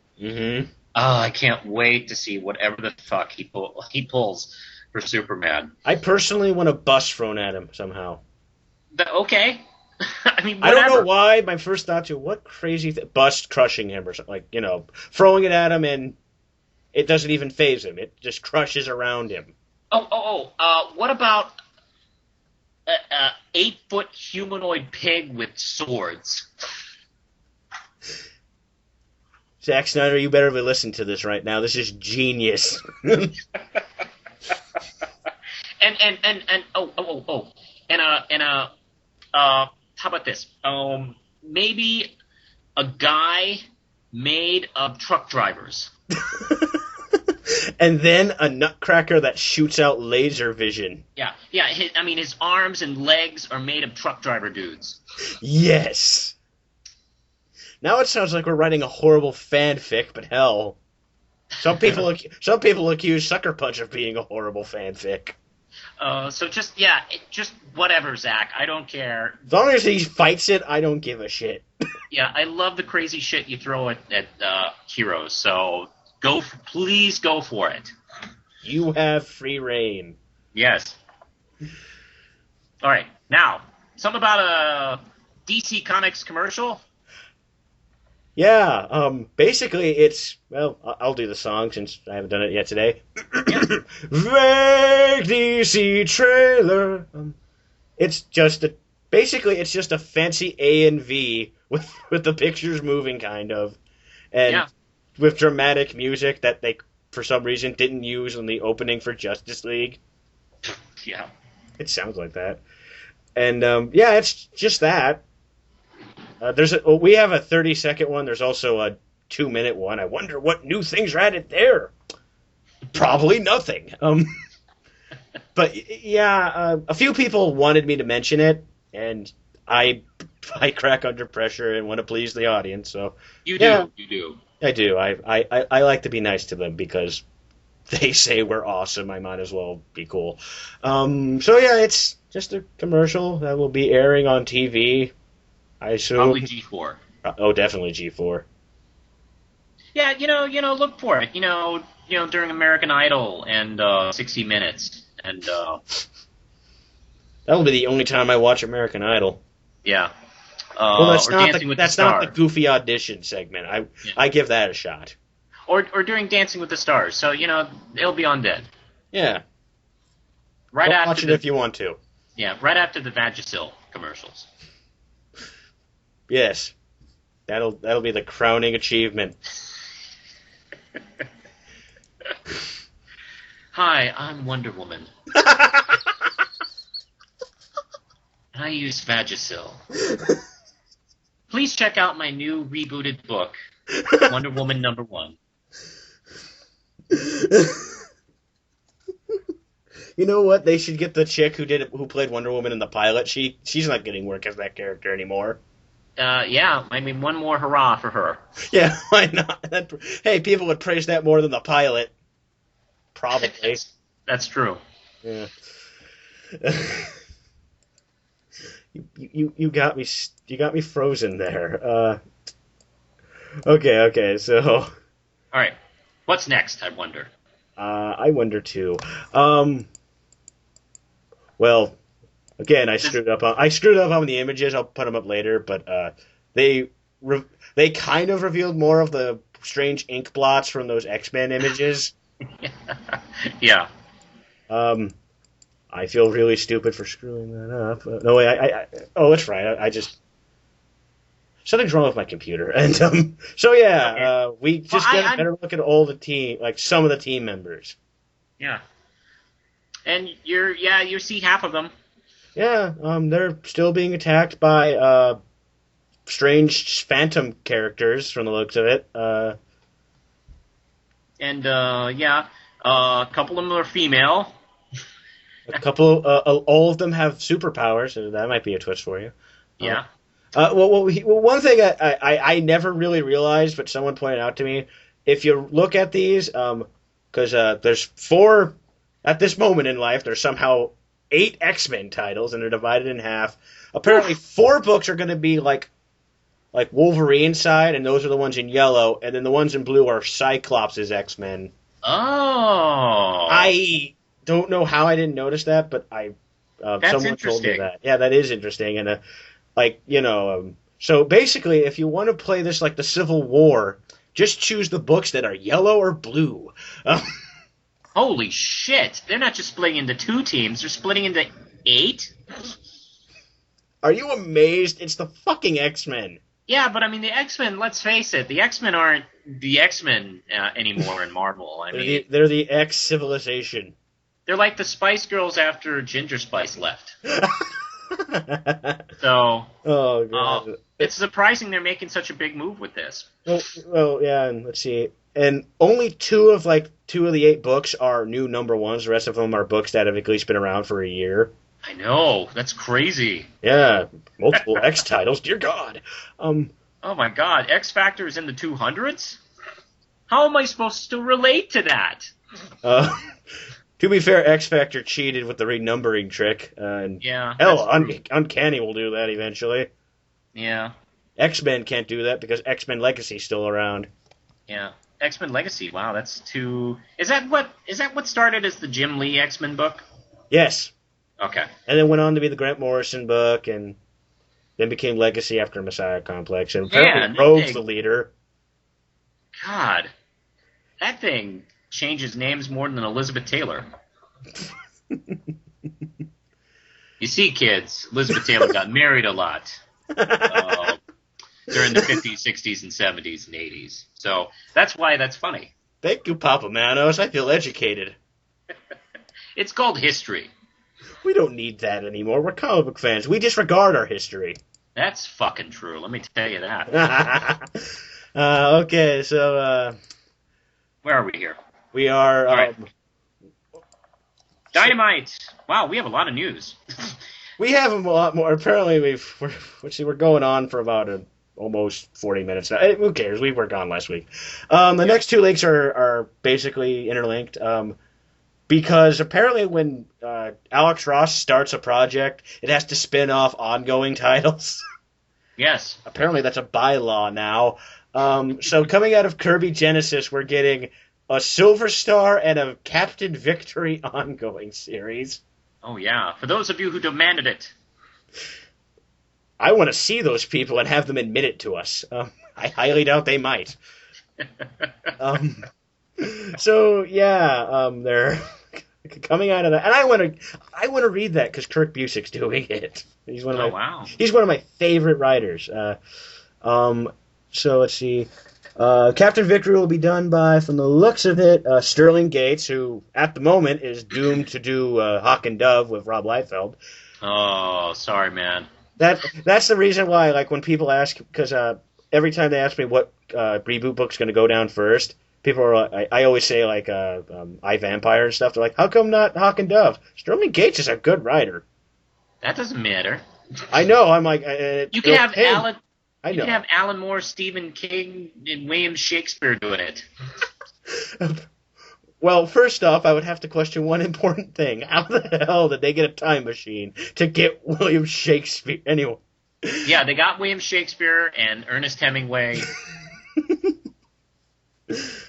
Speaker 2: I can't wait to see whatever the fuck he pulls for Superman.
Speaker 1: I personally want a bus thrown at him somehow.
Speaker 2: Okay. I mean, whatever.
Speaker 1: I don't know why. My first thought to what crazy bus crushing him or something, like, throwing it at him and it doesn't even faze him. It just crushes around him.
Speaker 2: What about a 8-foot humanoid pig with swords?
Speaker 1: Zack Snyder, you better be listening to this right now. This is genius.
Speaker 2: How about this? Maybe a guy made of truck drivers.
Speaker 1: And then a nutcracker that shoots out laser vision.
Speaker 2: Yeah. His arms and legs are made of truck driver dudes.
Speaker 1: Yes. Now it sounds like we're writing a horrible fanfic, but hell. Some people accuse Sucker Punch of being a horrible fanfic.
Speaker 2: So just just whatever, Zach. I don't care.
Speaker 1: As long as he fights it, I don't give a shit.
Speaker 2: Yeah, I love the crazy shit you throw at heroes. So please go for it.
Speaker 1: You have free reign.
Speaker 2: Yes. All right, now something about a DC Comics commercial.
Speaker 1: Yeah, basically it's, well, I'll do the song since I haven't done it yet today.
Speaker 2: Yeah.
Speaker 1: Vague DC trailer. Basically it's just a fancy A and V with the pictures moving kind of, and
Speaker 2: Yeah.
Speaker 1: with dramatic music that they for some reason didn't use in the opening for Justice League.
Speaker 2: Yeah.
Speaker 1: It sounds like that, and yeah, it's just that. We have a 30-second one. There's also a 2-minute one. I wonder what new things are added there. Probably nothing. But yeah, a few people wanted me to mention it, and I crack under pressure and want to please the audience. So
Speaker 2: You do.
Speaker 1: Yeah.
Speaker 2: You do.
Speaker 1: I do. I like to be nice to them because they say we're awesome. I might as well be cool. So yeah, it's just a commercial that will be airing on TV. I assume.
Speaker 2: Probably G4.
Speaker 1: Oh, definitely G4.
Speaker 2: Yeah, look for it. During American Idol and 60 Minutes, and
Speaker 1: That'll be the only time I watch American Idol.
Speaker 2: yeah.
Speaker 1: Well,
Speaker 2: Or Dancing with the
Speaker 1: that's not the
Speaker 2: Stars.
Speaker 1: goofy audition segment. I give that a shot.
Speaker 2: Or during Dancing with the Stars. So it'll be on then.
Speaker 1: Yeah,
Speaker 2: Right
Speaker 1: Don't
Speaker 2: after
Speaker 1: watch it
Speaker 2: the
Speaker 1: if you want to.
Speaker 2: right after the Vagisil commercials.
Speaker 1: Yes, that'll be the crowning achievement.
Speaker 2: Hi, I'm Wonder Woman. I use Vagisil. Please check out my new rebooted book, Wonder Woman #1.
Speaker 1: You know what? They should get the chick who played Wonder Woman in the pilot. She's not getting work as that character anymore.
Speaker 2: Yeah, I mean, one more hurrah for her.
Speaker 1: Yeah, why not? Hey, people would praise that more than the pilot. Probably.
Speaker 2: That's true.
Speaker 1: Yeah. You got me frozen there. Okay, so
Speaker 2: All right, what's next? I wonder.
Speaker 1: I wonder too. Well, again, I screwed up on the images. I'll put them up later, but they kind of revealed more of the strange ink blots from those X-Men images.
Speaker 2: Yeah.
Speaker 1: I feel really stupid for screwing that up. No way. Oh, that's right. I just something's wrong with my computer, and so yeah,
Speaker 2: Okay.
Speaker 1: we just get a better look at all the team, like some of the team members.
Speaker 2: Yeah. And you see half of them.
Speaker 1: Yeah, they're still being attacked by strange phantom characters from the looks of it.
Speaker 2: And a couple of them are female.
Speaker 1: A couple, all of them have superpowers, so that might be a twist for you.
Speaker 2: Yeah.
Speaker 1: Well, one thing I never really realized, but someone pointed out to me, if you look at these, because there's 4, at this moment in life, there's somehow 8 X-Men titles, and they're divided in half. Apparently, 4 books are going to be like Wolverine side, and those are the ones in yellow, and then the ones in blue are Cyclops' X-Men.
Speaker 2: Oh.
Speaker 1: I don't know how I didn't notice that, but
Speaker 2: That's
Speaker 1: someone told me
Speaker 2: interesting.
Speaker 1: that. Yeah, that is interesting, and so basically, if you want to play this like the Civil War, just choose the books that are yellow or blue.
Speaker 2: Holy shit! They're not just splitting into 2 teams; they're splitting into 8.
Speaker 1: Are you amazed? It's the fucking X-Men.
Speaker 2: Yeah, but I mean, the X-Men. Let's face it, the X-Men aren't the X-Men anymore in Marvel. I mean,
Speaker 1: They're the X-civilization.
Speaker 2: they're like the Spice Girls after Ginger Spice left. So,
Speaker 1: Oh god.
Speaker 2: it's surprising they're making such a big move with this.
Speaker 1: Well, yeah, and let's see. And only 2 of the 8 books are new #1s. The rest of them are books that have at least been around for a year.
Speaker 2: I know, that's crazy.
Speaker 1: Yeah, multiple X titles. Dear God.
Speaker 2: Oh my God, X Factor is in the 200s. How am I supposed to relate to that?
Speaker 1: Uh, to be fair, X Factor cheated with the renumbering trick. And
Speaker 2: Yeah,
Speaker 1: hell,
Speaker 2: that's true.
Speaker 1: Uncanny will do that eventually.
Speaker 2: Yeah,
Speaker 1: X-Men can't do that because X-Men Legacy's still around.
Speaker 2: yeah. X-Men Legacy. Wow, that's too. Is that what started as the Jim Lee X-Men book?
Speaker 1: Yes.
Speaker 2: Okay.
Speaker 1: And then went on to be the Grant Morrison book, and then became Legacy after Messiah Complex. And apparently
Speaker 2: Man,
Speaker 1: Rogue's the leader.
Speaker 2: God, that thing changes names more than Elizabeth Taylor. You see, kids, Elizabeth Taylor got married a lot during the 50s, 60s, and 70s and 80s. So that's why that's funny.
Speaker 1: Thank you, Papa Manos. I feel educated.
Speaker 2: It's called history.
Speaker 1: We don't need that anymore. We're comic book fans. We disregard our history.
Speaker 2: That's fucking true. Let me tell you that.
Speaker 1: Okay, so
Speaker 2: Where are we here?
Speaker 1: we are.
Speaker 2: All right. Dynamite. Wow, we have a lot of news.
Speaker 1: We have a lot more. Apparently, we're going on for about almost 40 minutes now. Who cares? We were gone last week. The next two links are basically interlinked. Because apparently when Alex Ross starts a project, it has to spin off ongoing titles.
Speaker 2: Yes.
Speaker 1: Apparently that's a bylaw now. So coming out of Kirby Genesis, we're getting a Silver Star and a Captain Victory ongoing series.
Speaker 2: Oh, yeah. For those of you who demanded it.
Speaker 1: I want to see those people and have them admit it to us. I highly doubt they might. So yeah, they're coming out of that, and I want to read that because Kurt Busiek's doing it. He's one of he's one of my favorite writers. So let's see. Captain Victory will be done by, from the looks of it, Sterling Gates, who at the moment is doomed to do Hawk and Dove with Rob Liefeld.
Speaker 2: Oh, sorry, man.
Speaker 1: That's the reason why, like, when people ask, because every time they ask me what reboot book's going to go down first, people are, I always say, like, I, Vampire and stuff. They're like, how come not Hawk and Dove? Sterling Gates is a good writer.
Speaker 2: That doesn't matter.
Speaker 1: I know. I'm like,
Speaker 2: you can have Alan.
Speaker 1: I know.
Speaker 2: You can have Alan Moore, Stephen King, and William Shakespeare doing it.
Speaker 1: Well, first off, I would have to question one important thing. How the hell did they get a time machine to get William Shakespeare? Anyway.
Speaker 2: Yeah, they got William Shakespeare and Ernest Hemingway.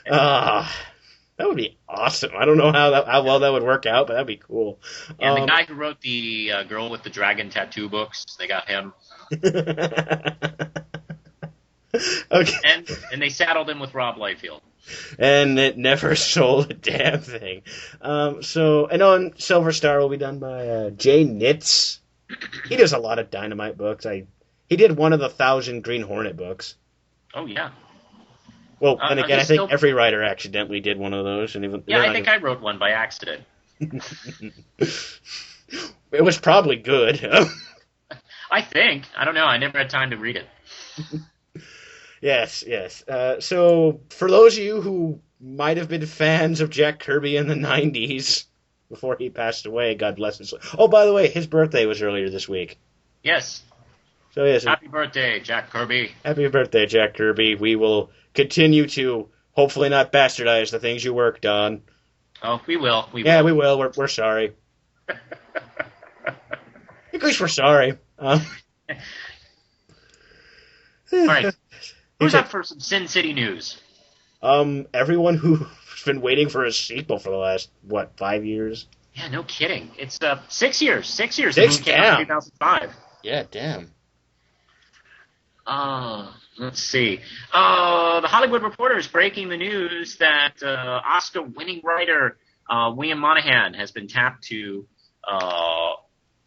Speaker 1: That would be awesome. I don't know how well that would work out, but that'd be cool.
Speaker 2: And the guy who wrote the Girl with the Dragon Tattoo books, they got him.
Speaker 1: Okay.
Speaker 2: And they saddled him with Rob Liefeld.
Speaker 1: And it never sold a damn thing. And on Silver Star will be done by Jay Nitz. He does a lot of Dynamite books. He did one of the 1,000 Green Hornet books.
Speaker 2: Oh, yeah.
Speaker 1: Well, and again, I think every writer accidentally did one of those. And even
Speaker 2: I think I wrote one by accident.
Speaker 1: It was probably good.
Speaker 2: I think. I don't know. I never had time to read it.
Speaker 1: Yes. So, for those of you who might have been fans of Jack Kirby in the 90s, before he passed away, God bless his soul. Oh, by the way, his birthday was earlier this week.
Speaker 2: Yes.
Speaker 1: So, yes.
Speaker 2: Happy birthday, Jack Kirby.
Speaker 1: Happy birthday, Jack Kirby. We will continue to hopefully not bastardize the things you worked on.
Speaker 2: Oh, we will.
Speaker 1: Yeah, we will. We're sorry. At least we're sorry.
Speaker 2: All right. Who's up for some Sin City news?
Speaker 1: Everyone who's been waiting for a sequel for the last, 5 years?
Speaker 2: Yeah, no kidding. It's 6 years. 6 years.
Speaker 1: Six,
Speaker 2: came out in 2005.
Speaker 1: Yeah, damn.
Speaker 2: Let's see. The Hollywood Reporter is breaking the news that Oscar-winning writer William Monahan has been tapped to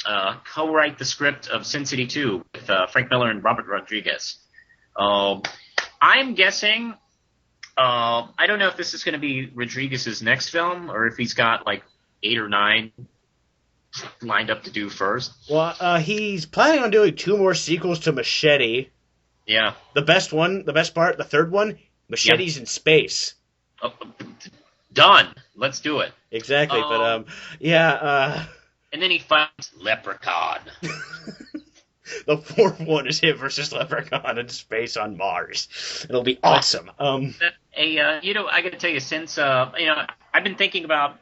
Speaker 2: co-write the script of Sin City 2 with Frank Miller and Robert Rodriguez. I'm guessing, I don't know if this is going to be Rodriguez's next film or if he's got like 8 or 9 lined up to do first.
Speaker 1: Well, he's planning on doing 2 more sequels to Machete.
Speaker 2: Yeah.
Speaker 1: The best part, the third one, Machete's in space.
Speaker 2: Oh, done. Let's do it.
Speaker 1: Exactly, but, yeah.
Speaker 2: And then he fights Leprechaun.
Speaker 1: The fourth one is him versus Leprechaun in space on Mars. It'll be awesome.
Speaker 2: I got to tell you, since I've been thinking about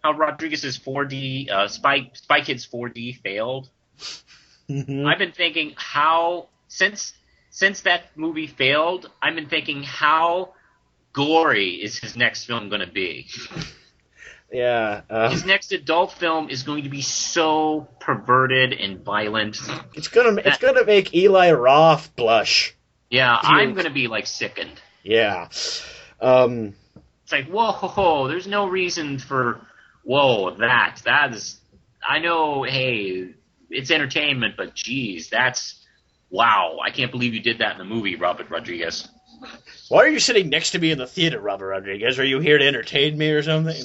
Speaker 2: how Rodriguez's 4D Spy Kids 4D failed.
Speaker 1: Mhm.
Speaker 2: I've been thinking how since that movie failed, I've been thinking how gory is his next film going to be.
Speaker 1: Yeah.
Speaker 2: His next adult film is going to be so perverted and violent.
Speaker 1: It's gonna make Eli Roth blush.
Speaker 2: Yeah, I'm going to be like sickened.
Speaker 1: Yeah.
Speaker 2: It's like, whoa, there's no reason for, that is, I know, hey, it's entertainment, but geez, wow, I can't believe you did that in the movie, Robert Rodriguez.
Speaker 1: Why are you sitting next to me in the theater, Robert Rodriguez? Are you here to entertain me or something?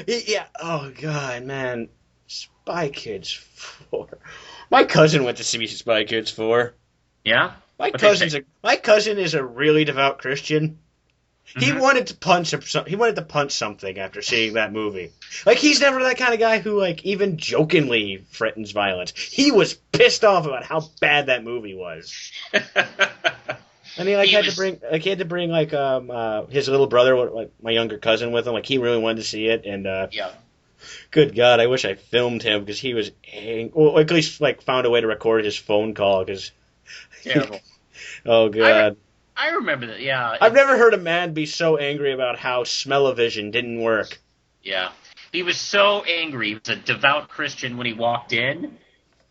Speaker 1: Yeah. Oh, God, man. Spy Kids 4. My cousin went to see Spy Kids 4.
Speaker 2: Yeah?
Speaker 1: My cousin is a really devout Christian. He
Speaker 2: Mhm.
Speaker 1: wanted to punch something after seeing that movie. Like, he's never that kind of guy who, like, even jokingly threatens violence. He was pissed off about how bad that movie was. And he had to bring his little brother, like my younger cousin, with him. Like, he really wanted to see it, and
Speaker 2: Yeah.
Speaker 1: good God, I wish I filmed him because he was well, at least like found a way to record his phone call because.
Speaker 2: Terrible.
Speaker 1: Oh God.
Speaker 2: I remember that, yeah.
Speaker 1: I've never heard a man be so angry about how smell-o-vision didn't work.
Speaker 2: Yeah. He was so angry. He was a devout Christian when he walked in,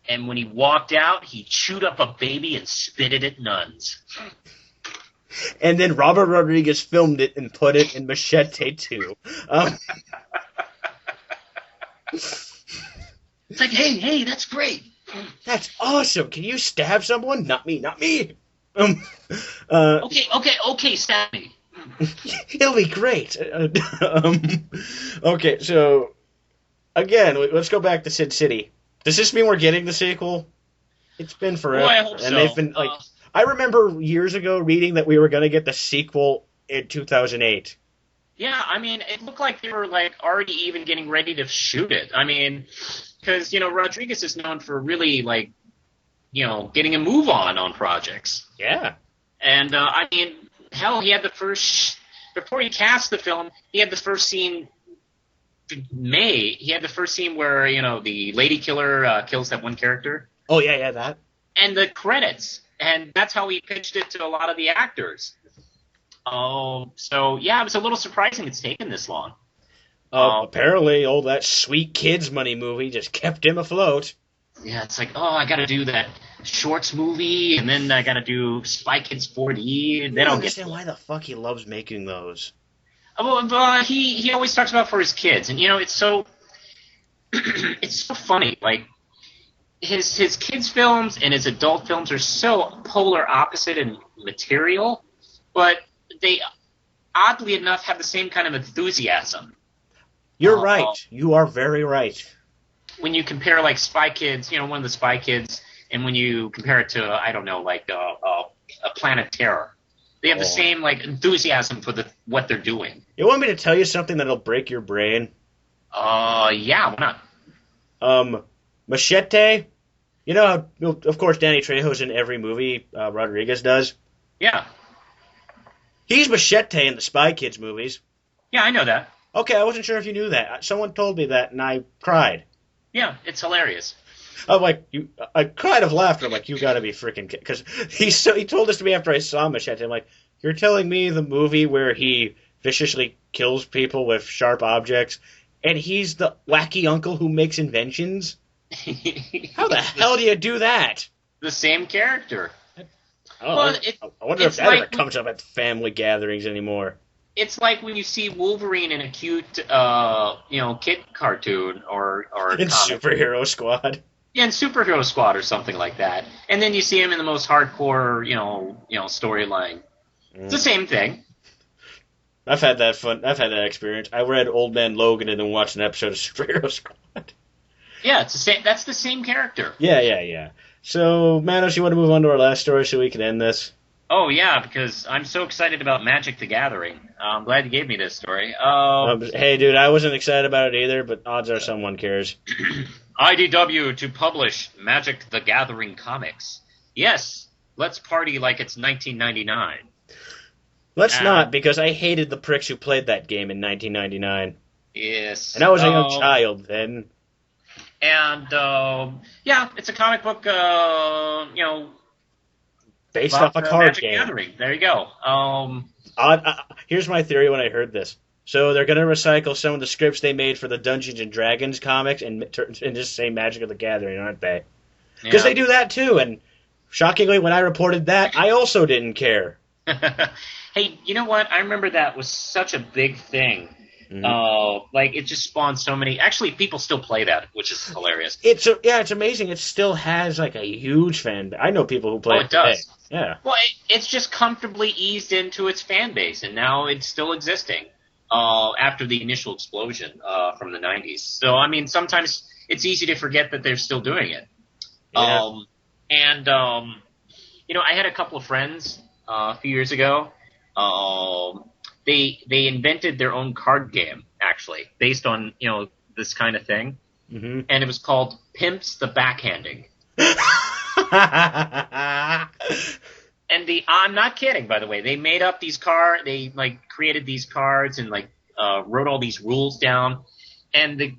Speaker 2: and when he walked out, he chewed up a baby and spit it at nuns.
Speaker 1: And then Robert Rodriguez filmed it and put it in Machete 2.
Speaker 2: It's like, hey, that's great.
Speaker 1: That's awesome. Can you stab someone? Not me, not me.
Speaker 2: Okay, stab me.
Speaker 1: It'll be great. Okay, so again, let's go back to Sin City. Does this mean we're getting the sequel? It's been forever,
Speaker 2: Well, I hope
Speaker 1: and
Speaker 2: so.
Speaker 1: they've been like. I remember years ago reading that we were going to get the sequel in 2008.
Speaker 2: Yeah, I mean, it looked like they were like already even getting ready to shoot it. I mean, because Rodriguez is known for really like, getting a move on projects.
Speaker 1: Yeah.
Speaker 2: And I mean, hell, he had the first before he cast the film, he had the first scene. He had the first scene where the lady killer kills that one character.
Speaker 1: Oh yeah, that.
Speaker 2: And the credits, and that's how he pitched it to a lot of the actors. So yeah, it was a little surprising it's taken this long.
Speaker 1: Apparently, all that Sweet Kids Money movie just kept him afloat.
Speaker 2: Yeah, it's like, I got to do that Shorts movie, and then I got to do Spy Kids 4D, and then
Speaker 1: I don't
Speaker 2: I'll
Speaker 1: understand why the fuck he loves making those.
Speaker 2: Well, he always talks about for his kids, and it's so it's so funny. Like his kids films and his adult films are so polar opposite in material, but they oddly enough have the same kind of enthusiasm.
Speaker 1: You're right. You are very right.
Speaker 2: When you compare like Spy Kids, one of the Spy Kids, and when you compare it to I don't know, like a Planet Terror, they have the same like enthusiasm for what they're doing.
Speaker 1: You want me to tell you something that'll break your brain?
Speaker 2: Yeah, why not?
Speaker 1: Machete. You know how, of course, Danny Trejo's in every movie Rodriguez does?
Speaker 2: Yeah.
Speaker 1: He's Machete in the Spy Kids movies.
Speaker 2: Yeah, I know that.
Speaker 1: Okay, I wasn't sure if you knew that. Someone told me that, and I cried.
Speaker 2: Yeah, it's hilarious.
Speaker 1: I'm like, I cried of laughter. I'm like, you gotta be freaking kidding. Because he told this to me after I saw Machete. I'm like, you're telling me the movie where he viciously kills people with sharp objects, and he's the wacky uncle who makes inventions? How the hell do you do that?
Speaker 2: The same character.
Speaker 1: I wonder if that ever comes up at family gatherings anymore.
Speaker 2: It's like when you see Wolverine in a cute, kid cartoon or
Speaker 1: in
Speaker 2: comic.
Speaker 1: Superhero Squad.
Speaker 2: Yeah, in Superhero Squad or something like that. And then you see him in the most hardcore, storyline. It's the same thing.
Speaker 1: I've had that experience. I read Old Man Logan and then watched an episode of Superhero Squad.
Speaker 2: Yeah, it's the same. That's the same character.
Speaker 1: Yeah. So, Manos, you want to move on to our last story so we can end this?
Speaker 2: Oh, yeah, because I'm so excited about Magic the Gathering. I'm glad you gave me this story.
Speaker 1: Hey, dude, I wasn't excited about it either, but odds are someone cares.
Speaker 2: IDW to publish Magic the Gathering comics. Yes, let's party like it's 1999.
Speaker 1: Let's not, because I hated the pricks who played that game in 1999.
Speaker 2: Yes.
Speaker 1: And I was a young child then.
Speaker 2: And, yeah, it's a comic book,
Speaker 1: based off a card
Speaker 2: Magic
Speaker 1: game.
Speaker 2: Gathering. There you go.
Speaker 1: Here's my theory when I heard this. So they're going to recycle some of the scripts they made for the Dungeons and Dragons comics and just say Magic of the Gathering, aren't they? Because they do that too, and shockingly, when I reported that, I also didn't care.
Speaker 2: Hey, you know what? I remember that was such a big thing. Like, it just spawned so many... Actually, people still play that, which is hilarious.
Speaker 1: It's amazing. It still has, like, a huge fan base. I know people who play it.
Speaker 2: It does.
Speaker 1: Yeah.
Speaker 2: Well, it's just comfortably eased into its fan base, and now it's still existing after the initial explosion from the 90s. So, I mean, sometimes it's easy to forget that they're still doing it.
Speaker 1: Yeah.
Speaker 2: I had a couple of friends a few years ago. They invented their own card game, actually, based on, this kind of thing.
Speaker 1: Mm-hmm.
Speaker 2: And it was called Pimps the Backhanding. And I'm not kidding, by the way. They made up these cards. They, created these cards and, wrote all these rules down. And the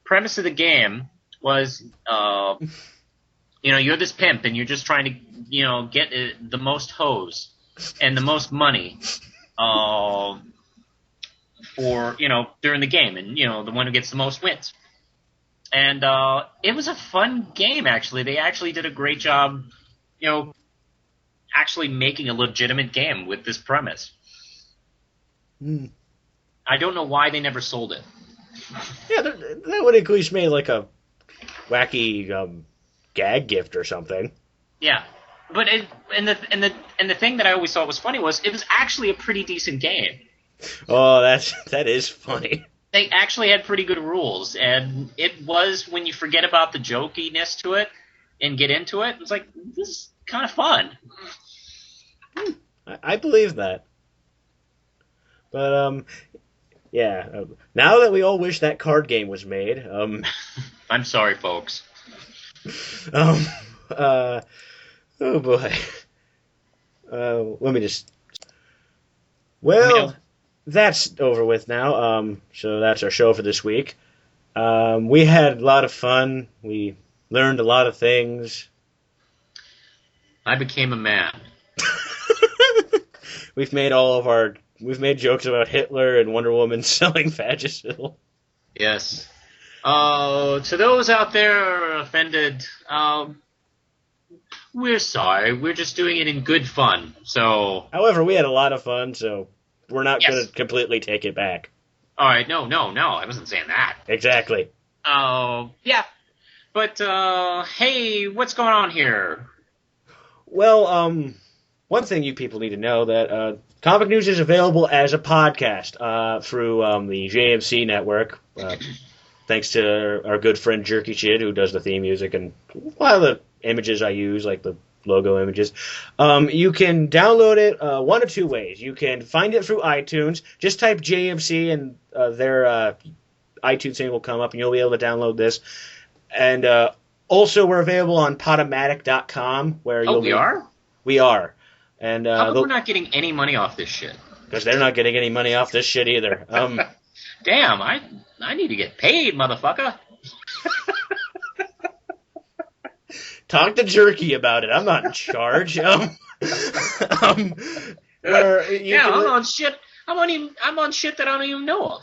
Speaker 2: premise of the game was, you're this pimp and you're just trying to, get the most hoes and the most money for, during the game. And, the one who gets the most wins. And it was a fun game, actually. They actually did a great job, actually making a legitimate game with this premise. I don't know why they never sold it.
Speaker 1: Yeah, that would at least made, like, a wacky gag gift or something.
Speaker 2: Yeah. But the thing that I always thought was funny was it was actually a pretty decent game.
Speaker 1: Oh, that is funny.
Speaker 2: They actually had pretty good rules, and it was, when you forget about the jokiness to it and get into it, it's like, this is kind of fun.
Speaker 1: I believe that. But, yeah. Now that we all wish that card game was made,
Speaker 2: I'm sorry, folks.
Speaker 1: Oh boy. Let me just... Well, that's over with now. So that's our show for this week. We had a lot of fun. We learned a lot of things.
Speaker 2: I became a man.
Speaker 1: We've made jokes about Hitler and Wonder Woman selling Vagisil.
Speaker 2: Yes. To those out there offended, we're sorry. We're just doing it in good fun. So.
Speaker 1: However, we had a lot of fun, so we're not going to completely take it back.
Speaker 2: All right. No. I wasn't saying that.
Speaker 1: Exactly.
Speaker 2: Yeah. But, hey, what's going on here?
Speaker 1: Well, one thing you people need to know that Comic News is available as a podcast through the JMC network. Thanks to our good friend Jerky Chid, who does the theme music and a lot of the images I use, like the logo images. You can download it one of two ways. You can find it through iTunes. Just type JMC and their iTunes thing will come up, and you'll be able to download this. And also, we're available on Podomatic.com, where
Speaker 2: we are?
Speaker 1: We are. And
Speaker 2: how come we're not getting any money off this shit?
Speaker 1: Because they're not getting any money off this shit either.
Speaker 2: Damn, I need to get paid, motherfucker.
Speaker 1: Talk to Jerky about it. I'm not in charge. I'm
Speaker 2: on shit. I'm on shit that I don't even know of.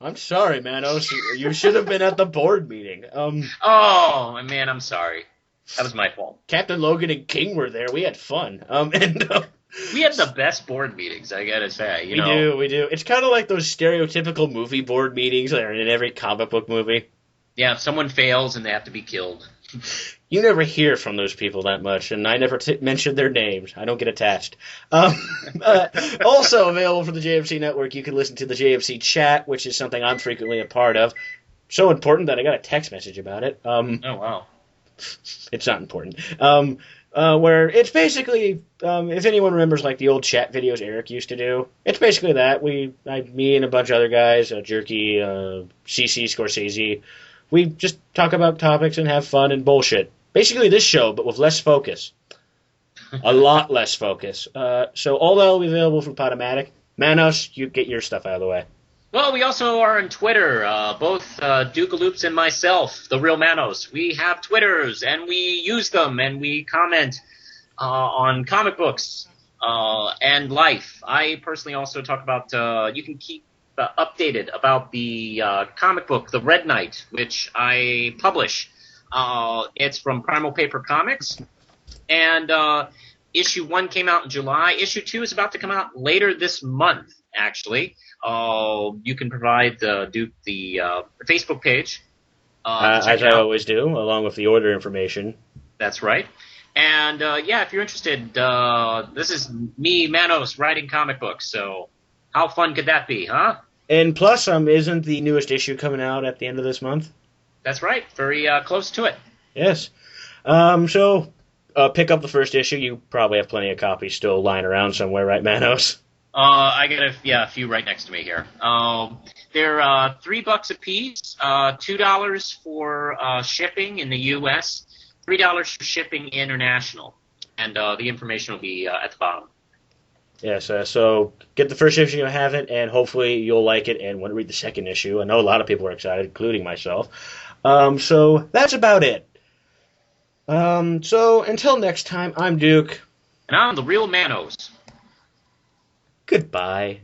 Speaker 1: I'm sorry, Manos. You should have been at the board meeting.
Speaker 2: Oh man, I'm sorry. That was my fault.
Speaker 1: Captain Logan and King were there. We had fun.
Speaker 2: We had the best board meetings, I gotta say.
Speaker 1: We do. It's kind of like those stereotypical movie board meetings that are in every comic book movie.
Speaker 2: Yeah, if someone fails and they have to be killed.
Speaker 1: You never hear from those people that much, and I never mention their names. I don't get attached. Also available for the JMC network, you can listen to the JMC chat, which is something I'm frequently a part of. So important that I got a text message about it.
Speaker 2: Oh, wow.
Speaker 1: It's not important. where it's basically, if anyone remembers like the old chat videos Eric used to do, it's basically that. Me and a bunch of other guys, Jerky, CC, Scorsese, we just talk about topics and have fun and bullshit. Basically this show, but with less focus. A lot less focus. So all that will be available from Podomatic. Manos, you get your stuff out of the way.
Speaker 2: Well, we also are on Twitter, both Dukaloops and myself, the real Manos. We have Twitters, and we use them, and we comment on comic books and life. I personally also talk about, you can keep updated about the comic book, The Red Knight, which I publish. It's from Primal Paper Comics, and issue 1 came out in July. Issue 2 is about to come out later this month, actually. You can provide Duke the Facebook page.
Speaker 1: As I always do, along with the order information.
Speaker 2: That's right. And, yeah, if you're interested, this is me, Manos, writing comic books, so how fun could that be, huh?
Speaker 1: And plus, isn't the newest issue coming out at the end of this month?
Speaker 2: That's right. Very close to it.
Speaker 1: Yes. So, pick up the first issue. You probably have plenty of copies still lying around somewhere, right, Manos?
Speaker 2: I got a few right next to me here. They're $3 a piece, $2 for shipping in the U.S., $3 for shipping international, and the information will be at the bottom.
Speaker 1: Yes, so get the first issue, you'll have it, and hopefully you'll like it and want to read the second issue. I know a lot of people are excited, including myself. So that's about it. So until next time, I'm Duke.
Speaker 2: And I'm the real Manos.
Speaker 1: Goodbye.